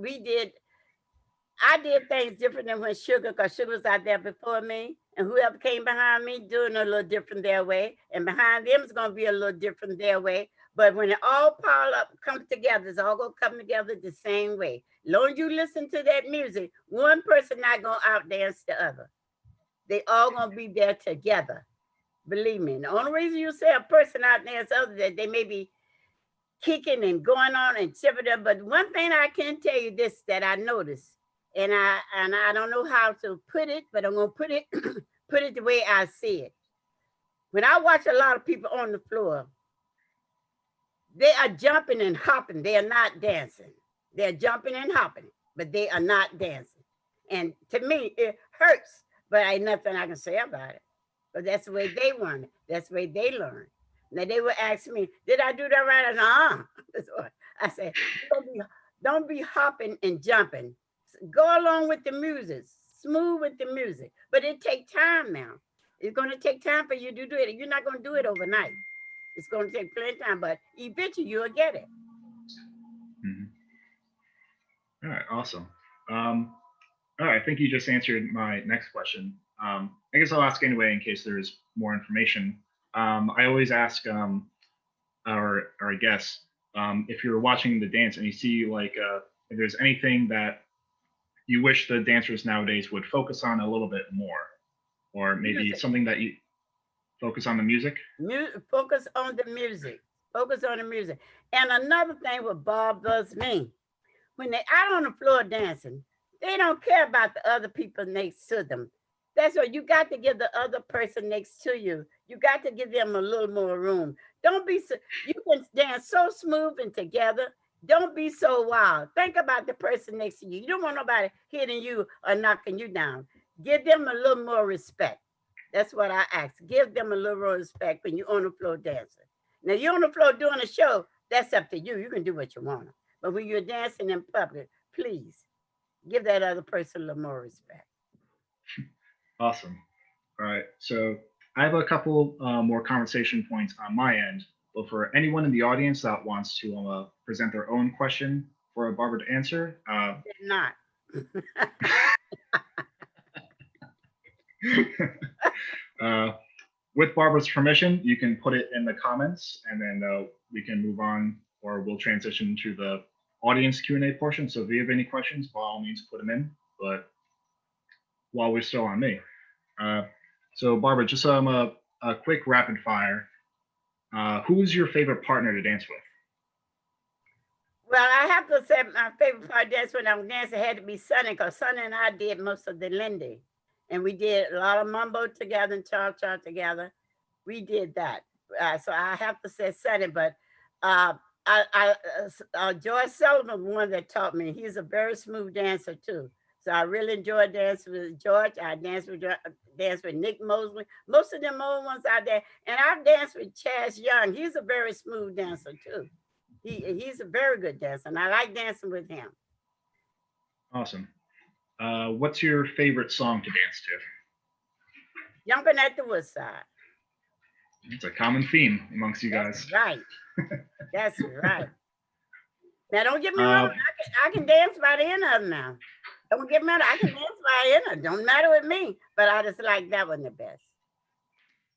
I did things different than when Sugar, because Sugar was out there before me, and whoever came behind me doing a little different their way, and behind them is going to be a little different their way. But when it all pile up, comes together, it's all going to come together the same way. Long as you listen to that music, one person not going to outdance the other. They all going to be there together. Believe me. The only reason you say a person outdance the other, that they may be kicking and going on and shivering. But one thing I can tell you this that I noticed, and I don't know how to put it, but I'm gonna put it put it the way I see it. When I watch a lot of people on the floor, they are jumping and hopping. They are not dancing. They're jumping and hopping, but they are not dancing. And to me, it hurts, but ain't nothing I can say about it. But that's the way they want it. That's the way they learn. Now they would ask me, "Did I do that right?" I said, I said, don't be hopping and jumping. Go along with the music, smooth with the music. But it take time now. It's going to take time for you to do it. You're not going to do it overnight. It's going to take plenty of time, but eventually you'll get it. Mhm. All right, awesome. All right, I think you just answered my next question. I guess I'll ask anyway in case there's more information. I always ask our guests if you're watching the dance and you see like if there's anything that you wish the dancers nowadays would focus on a little bit more, or maybe Music. something that you focus on the music. Focus on the music. Focus on the music. And another thing what Bob does me, when they out on the floor dancing, they don't care about the other people next to them. That's what you got to give the other person next to you. You got to give them a little more room. Don't be so, you can dance so smooth and together. Don't be so wild. Think about the person next to you. You don't want nobody hitting you or knocking you down. Give them a little more respect. That's what I ask. Give them a little more respect when you're on the floor dancing. Now you're on the floor doing a show. That's up to you. You can do what you want. But when you're dancing in public, please give that other person a little more respect. Awesome. All right, so I have a couple more conversation points on my end, but for anyone in the audience that wants to present their own question for Barbara to answer, They're not. uh, with Barbara's permission, you can put it in the comments, and then we can move on, or we'll transition to the audience Q&A portion. So if you have any questions, by all means, put them in. But while we're still on me, so Barbara, just a quick rapid fire. Who's your favorite partner to dance with? Well, I have to say my favorite part dance when I was dancing had to be Sonny, because Sonny and I did most of the Lindy. And we did a lot of mambo together and cha-cha together. We did that. So I have to say Sonny, but uh, George Sullivan, one that taught me, he's a very smooth dancer too. So I really enjoyed dancing with George. I danced with Nick Mosley. Most of them old ones out there. And I've danced with Chaz Young. He's a very smooth dancer too. He's a very good dancer, and I like dancing with him. Awesome. What's your favorite song to dance to? Jumping at the Woodside. It's a common theme amongst you That's guys. right. That's right. Now, don't get me wrong. I can dance by the end of them now. Don't get me wrong. I can dance by the end of them. Don't matter with me. But I just like that one the best.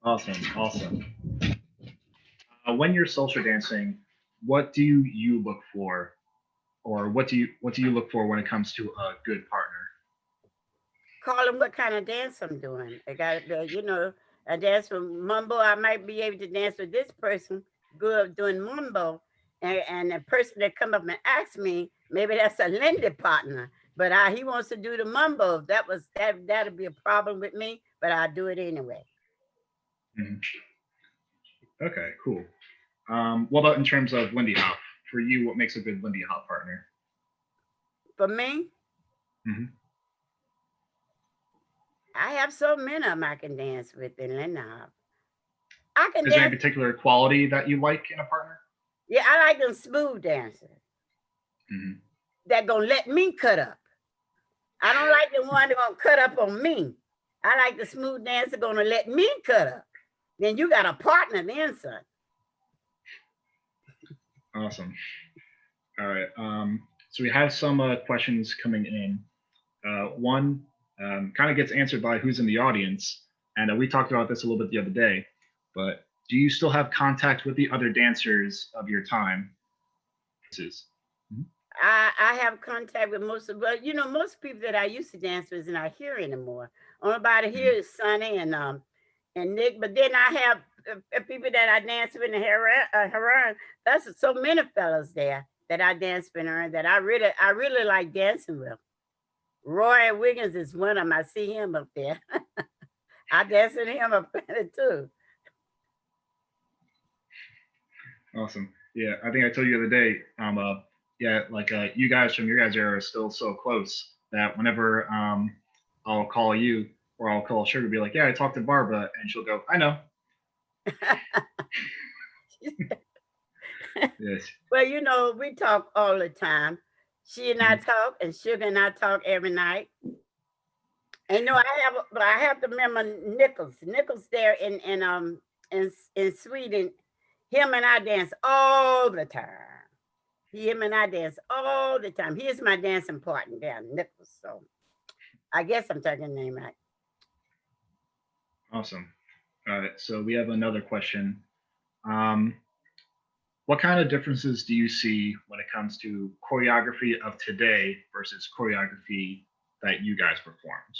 Awesome. Awesome. When you're social dancing, what do you look for, or what do you look for when it comes to a good partner? Call them what kind of dance I'm doing. I got, a dance with mambo. I might be able to dance with this person good doing mambo, and the person that come up and ask me, maybe that's a Lindy partner, but he wants to do the mambo. That'd be a problem with me, but I do it anyway. Mhm. Okay, cool. What about in terms of Lindy Hop? For you, what makes a good Lindy Hop partner? For me, Mhm. I have so many of them I can dance with in Lindy Hop. I can Is there any dance. particular quality that you like in a partner? Yeah, I like them smooth dancers Mhm. that gonna let me cut up. I don't like the one that gonna cut up on me. I like the smooth dancer gonna let me cut up. Then you got a partner then, son. Awesome. All right. So we have some questions coming in. One kind of gets answered by who's in the audience, and we talked about this a little bit the other day. But do you still have contact with the other dancers of your time? I have contact with most of, but most people that I used to dance with is not here anymore. Only body here is Sonny and Nick. But then I have people that I dance with in Haran. That's so many fellas there that I dance with and that I really like dancing with. Roy Wiggins is one of them. I see him up there. I dance with him up there too. Awesome. Yeah, I think I told you the other day. Yeah, like you guys from your guys' era are still so close that whenever I'll call you or I'll call Sugar, be like, yeah, I talked to Barbara, and she'll go, I know. Yes. Well, you know, we talk all the time. She and I Mhm. talk, and Sugar and I talk every night. And no, I have to remember Nichols. Nichols there in Sweden. Him and I dance all the time. Him and I dance all the time. He is my dancing partner there, Nichols. So I guess I'm taking the name right. Awesome. So we have another question. Um, what kind of differences do you see when it comes to choreography of today versus choreography that you guys performed?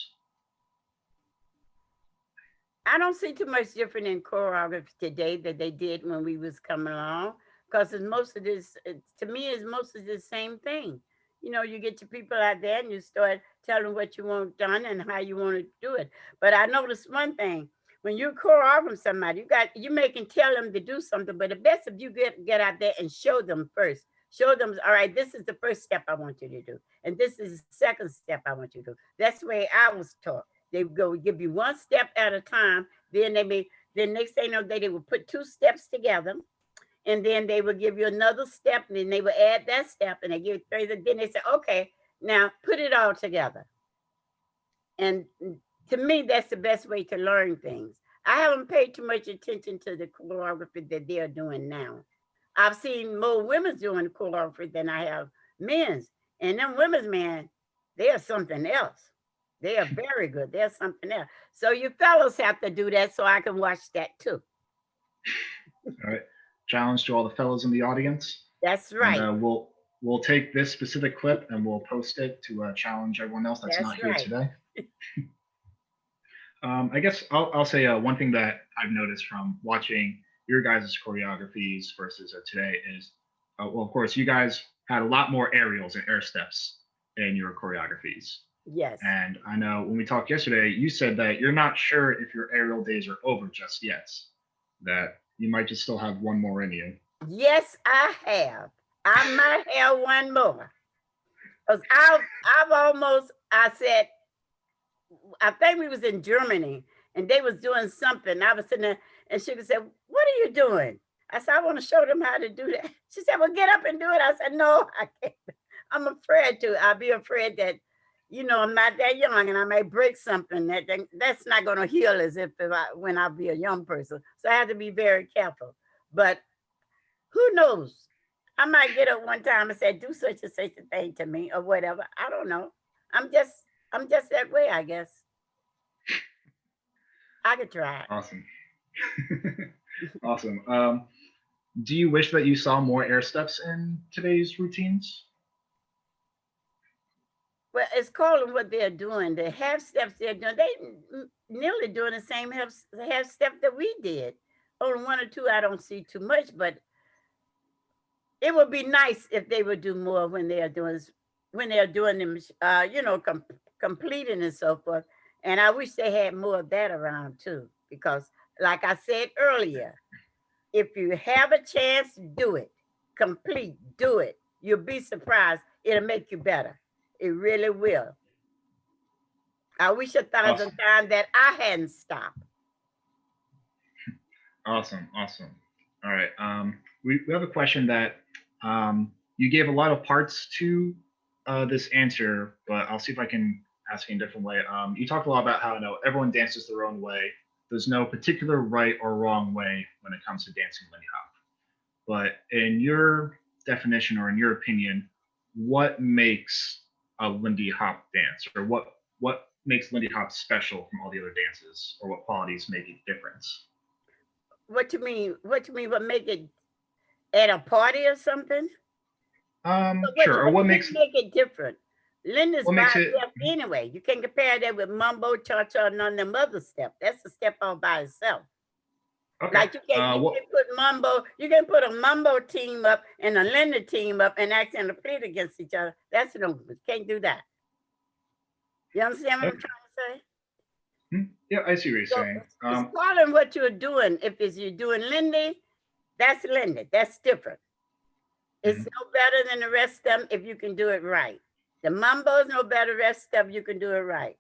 I don't see too much different in choreography today that they did when we was coming along, because it's most of this. To me, is most of the same thing. You know, you get your people out there and you start telling what you want done and how you want to do it. But I noticed one thing: when you choreograph somebody, you make and tell them to do something. But the best if you get out there and show them first. Show them, all right, this is the first step I want you to do, and this is the second step I want you to do. That's the way I was taught. They would go give you one step at a time. Then next thing you know, they would put two steps together, and then they would give you another step, and then they would add that step, and they give you three. Then they say, okay, now put it all together. And to me, that's the best way to learn things. I haven't paid too much attention to the choreography that they're doing now. I've seen more women's doing choreography than I have men's. And them women's, man, they are something else. They are very good. They're something else. So you fellows have to do that so I can watch that too. All right. Challenge to all the fellows in the audience, That's and right. we'll take this specific clip and we'll post it to challenge everyone else that's That's not here right. today. I guess I'll say one thing that I've noticed from watching your guys' choreographies versus today is, well, of course, you guys had a lot more aerials and air steps in your choreographies. Yes. And I know when we talked yesterday, you said that you're not sure if your aerial days are over just yet, that you might just still have one more in you. Yes, I have. I might have one more. Because I've almost, I said, I think we was in Germany and they was doing something. I was sitting there and she said, what are you doing? I said, I want to show them how to do that. She said, well, get up and do it. I said, no, I can't. I'm afraid to. I'll be afraid that, you know, I'm not that young and I may break something that's not going to heal as if when I be a young person. So I have to be very careful. But who knows? I might get up one time and say, do such and such a thing to me or whatever. I don't know. I'm just I'm just that way, I guess. I could try it. Awesome. Awesome. Do you wish that you saw more air steps in today's routines? Well, it's calling what they're doing. The half steps they're doing, nearly doing the same half step that we did. Only one or two I don't see too much, but it would be nice if they would do more when they're doing them, completing and so forth. And I wish they had more of that around too, because like I said earlier, if you have a chance, do it. Complete, do it. You'll be surprised. It'll make you better. It really will. I wish 1,000 Awesome. times that I hadn't stopped. Awesome. Awesome. All right. We have a question that you gave a lot of parts to this answer, but I'll see if I can ask it in a different way. You talked a lot about how everyone dances their own way. There's no particular right or wrong way when it comes to dancing Lindy Hop. But in your definition or in your opinion, what makes a Lindy Hop dance, or what makes Lindy Hop special from all the other dances, or what qualities make it different? What you mean? What you mean? What make it at a party or something? So Sure. Or what you mean make it different? Linda's what by makes it? itself anyway. You can't compare that with mambo, cha cha, and none of them other steps. That's a step all by itself. Okay. Like you What? can put mambo, you can put a mambo team up and a Linda team up and act and play against each other. That's no, you can't do that. You understand what I'm Okay. trying to say? Yeah, I see what you're So saying. it's calling what you're doing. If it's you're doing Lindy, that's Lindy. That's different. It's Mhm. no better than the rest of them if you can do it right. The mambo is no better than the rest of you can do it right.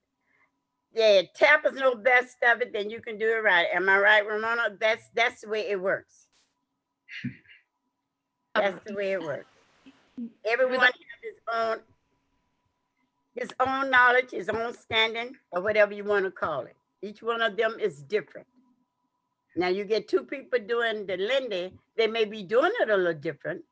The tap is no best of it, then you can do it right. Am I right, Ramona? That's the way it works. That's the way it works. Everyone has his own knowledge, his own standing, or whatever you want to call it. Each one of them is different. Now you get two people doing the Lindy, they may be doing it a little different.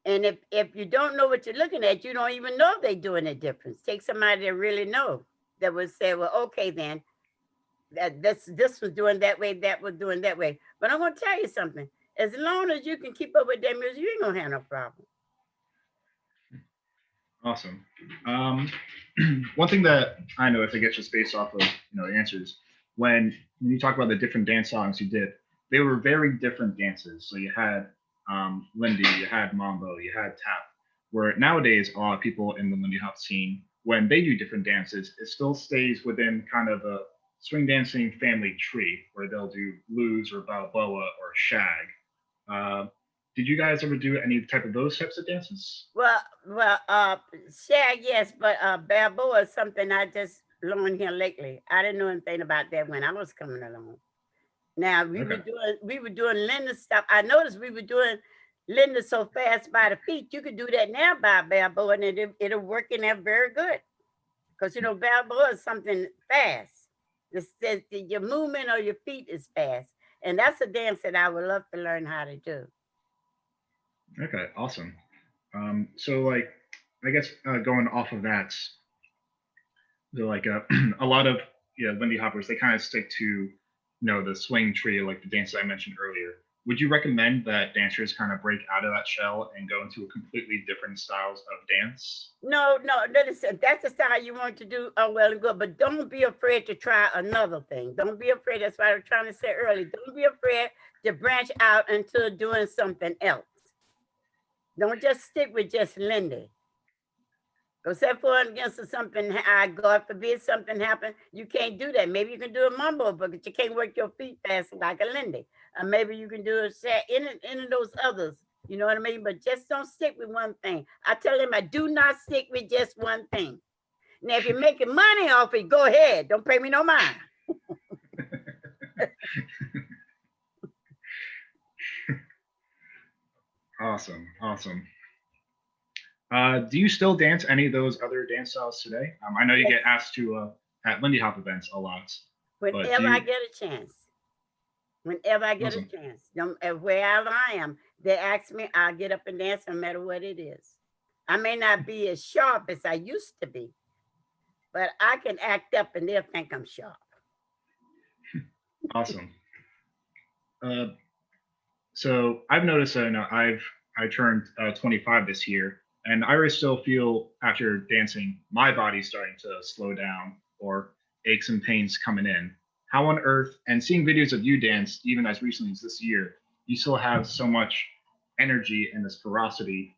And if you don't know what you're looking at, you don't even know if they're doing it different. Take somebody that really know that would say, well, okay, then that this was doing that way, that was doing that way. But I'm gonna tell you something. As long as you can keep up with that music, you ain't gonna have no problem. Awesome. One thing that I know, if it gets just based off of answers, when you talk about the different dance songs you did, they were very different dances. So you had Lindy, you had Mambo, you had Tap. Where nowadays a lot of people in the Lindy Hop scene, when they do different dances, it still stays within kind of a swing dancing family tree, where they'll do blues or Balboa or shag. Did you guys ever do any type of those types of dances? Well, shag, yes, but Balboa is something I just learned here lately. I didn't know anything about that when I was coming along. Now we were doing Linda stuff. I noticed we were doing Linda so fast by the feet. You could do that now by Balboa, and it'll work in there very good. Because Balboa is something fast. Your movement of your feet is fast, and that's a dance that I would love to learn how to do. Okay, awesome. So like, I guess going off of that, they're like a lot of Lindy Hoppers, they kind of stick to the swing tree, like the dance I mentioned earlier. Would you recommend that dancers kind of break out of that shell and go into a completely different styles of dance? No, that's the style you want to do. Oh, well and good, but don't be afraid to try another thing. Don't be afraid. That's what I was trying to say earlier. Don't be afraid to branch out into doing something else. Don't just stick with just Lindy. Go set for against something. God forbid something happen. You can't do that. Maybe you can do a mumbo, but you can't work your feet fast like a Lindy. Or maybe you can do a set in those others. You know what I mean? But just don't stick with one thing. I tell them I do not stick with just one thing. Now, if you're making money off it, go ahead. Don't pay me no mind. Awesome. Do you still dance any of those other dance styles today? I know you get asked to at Lindy Hop events a lot. Whenever I get a chance. Whenever I get Awesome. a chance. Wherever I am, they ask me, I'll get up and dance no matter what it is. I may not be as sharp as I used to be, but I can act up and they'll think I'm sharp. Awesome. So I've noticed that I turned 25 this year, and I really still feel after dancing, my body's starting to slow down or aches and pains coming in. How on earth, and seeing videos of you dance even as recently as this year, you still have so much energy and this ferocity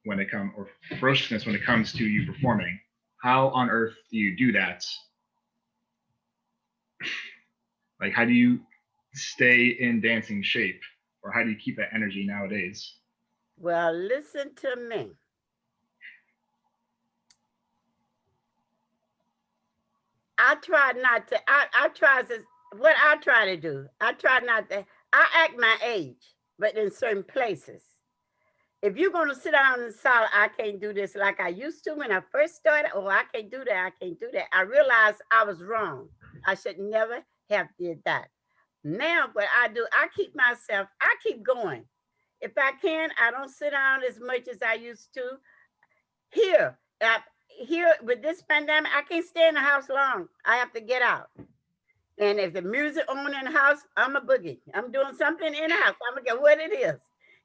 or ferociousness when it comes to you performing. How on earth do you do that? Like, how do you stay in dancing shape, or how do you keep that energy nowadays? Well, listen to me. I try not to. What I try to do. I try not to. I act my age, but in certain places. If you're gonna sit down and say, I can't do this like I used to when I first started. Oh, I can't do that. I can't do that. I realized I was wrong. I should never have did that. Now, what I do, I keep going. If I can, I don't sit down as much as I used to. Here, here with this pandemic, I can't stay in the house long. I have to get out. And if the music on in the house, I'm a boogie. I'm doing something in the house. I don't care what it is.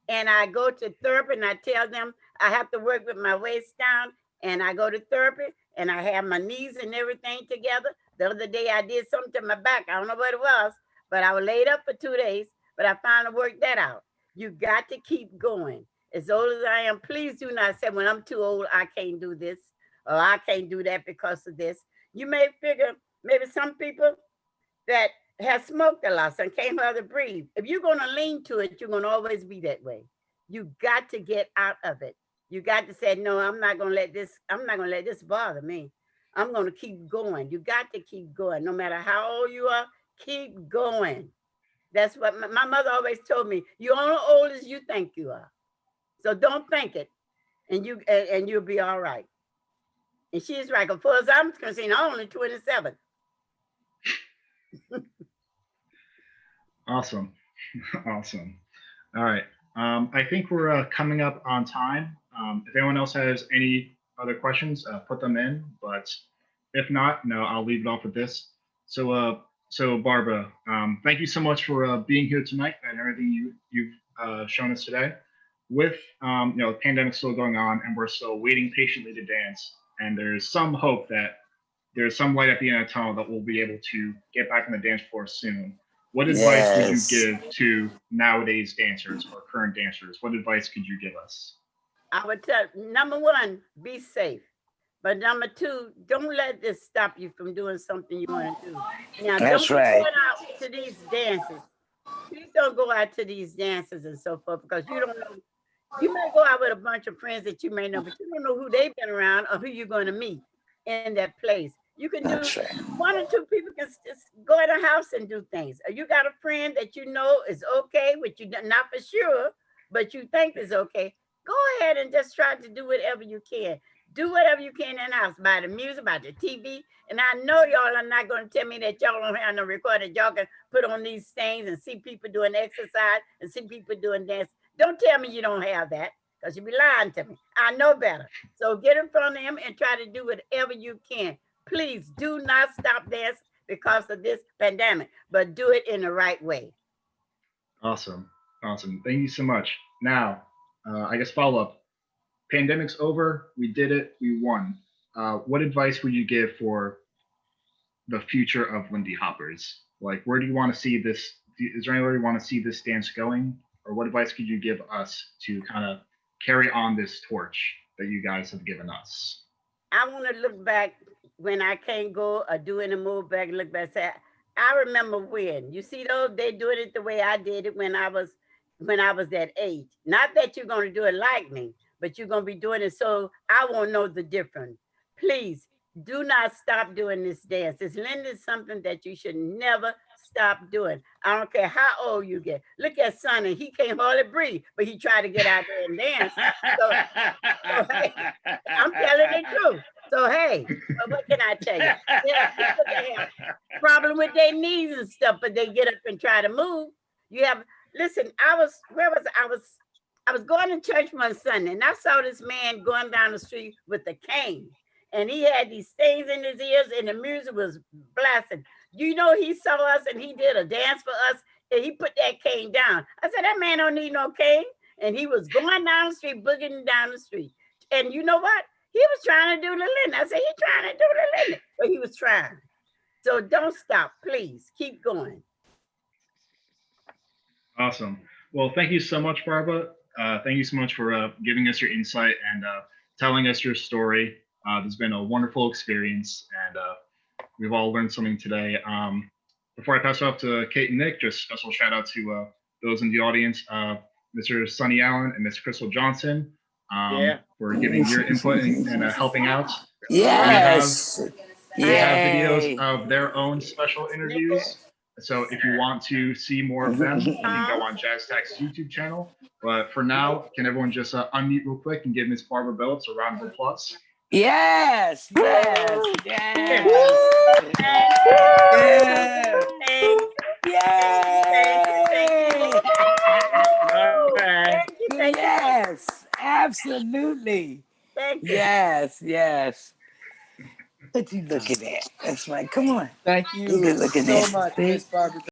And I go to therapy and I tell them I have to work with my waist down. And I go to therapy and I have my knees and everything together. The other day I did something to my back. I don't know what it was, but I was laid up for 2 days, but I finally worked that out. You got to keep going. As old as I am, please do not say when I'm too old, I can't do this or I can't do that because of this. You may figure maybe some people that has smoked a lot and can't hardly breathe. If you're going to lean to it, you're going to always be that way. You got to get out of it. You got to say, no, I'm not going to let this bother me. I'm going to keep going. You got to keep going. No matter how old you are, keep going. That's what my mother always told me. You're only old as you think you are. So don't think it, and you'll be all right. And she's right. As far as I'm concerned, I'm only 27. Awesome. Awesome. All right. I think we're coming up on time. If anyone else has any other questions, put them in. But if not, no, I'll leave it off with this. So Barbara, thank you so much for being here tonight and everything you've shown us today. With the pandemic still going on, and we're still waiting patiently to dance. And there's some hope that there's some light at the end of the tunnel that we'll be able to get back on the dance floor soon. What advice would you give to nowadays dancers or current dancers? What advice could you give us? I would tell, number one, be safe. But number two, don't let this stop you from doing something you want to do. Now, That's don't right. be going out to these dances. Please don't go out to these dances and so forth, because you don't know. You may go out with a bunch of friends that you may know, but you don't know who they've been around or who you're going to meet in that place. You can do That's right. one or two people can just go in a house and do things. Or you got a friend that you know is okay, which you not for sure, but you think is okay. Go ahead and just try to do whatever you can. Do whatever you can in the house, by the music, by the TV. And I know y'all are not going to tell me that y'all don't have no recording. Y'all can put on these things and see people doing exercise and see people doing dance. Don't tell me you don't have that, because you be lying to me. I know better. So get in front of them and try to do whatever you can. Please do not stop dancing because of this pandemic, but do it in the right way. Awesome. Awesome. Thank you so much. Now, I guess follow up. Pandemic's over. We did it. We won. What advice would you give for the future of Lindy Hoppers? Like, where do you want to see this? Is there anywhere you want to see this dance going? Or what advice could you give us to kind of carry on this torch that you guys have given us? I want to look back when I can't go or do any more back and look back and say, I remember when. You see those, they doing it the way I did it when I was that age. Not that you're going to do it like me, but you're going to be doing it so I won't know the difference. Please do not stop doing this dance. This Lindy is something that you should never stop doing. I don't care how old you get. Look at Sonny. He can't hardly breathe, but he tried to get out there and dance. So hey, I'm telling the truth. So hey, what can I tell you? Yeah, people that have problem with their knees and stuff, but they get up and try to move. You have listen. I was going to church one Sunday, and I saw this man going down the street with a cane, and he had these things in his ears, and the music was blasting. You know, he saw us, and he did a dance for us, and he put that cane down. I said, that man don't need no cane. And he was going down the street, boogieing down the street. And you know what? He was trying to do the Lindy. I said, he's trying to do the Lindy, but he was trying. So don't stop, please. Keep going. Awesome. Well, thank you so much, Barbara. Thank you so much for giving us your insight and telling us your story. It's been a wonderful experience, and we've all learned something today. Before I pass it off to Kate and Nick, just special shout out to those in the audience, Mr. Sonny Allen and Miss Crystal Johnson, for giving your input and helping out. Yes. We have videos of their own special interviews. So if you want to see more of them, you can go on Jazz Tax's YouTube channel. But for now, can everyone just unmute real quick and give Miss Barbara Billups a round of applause? Yes. Yes. Yes. Yes. Absolutely. Thank you. Yes. Yes. What you looking at? That's right. Come on. Thank you You good looking so at? much, See? Miss Barbara.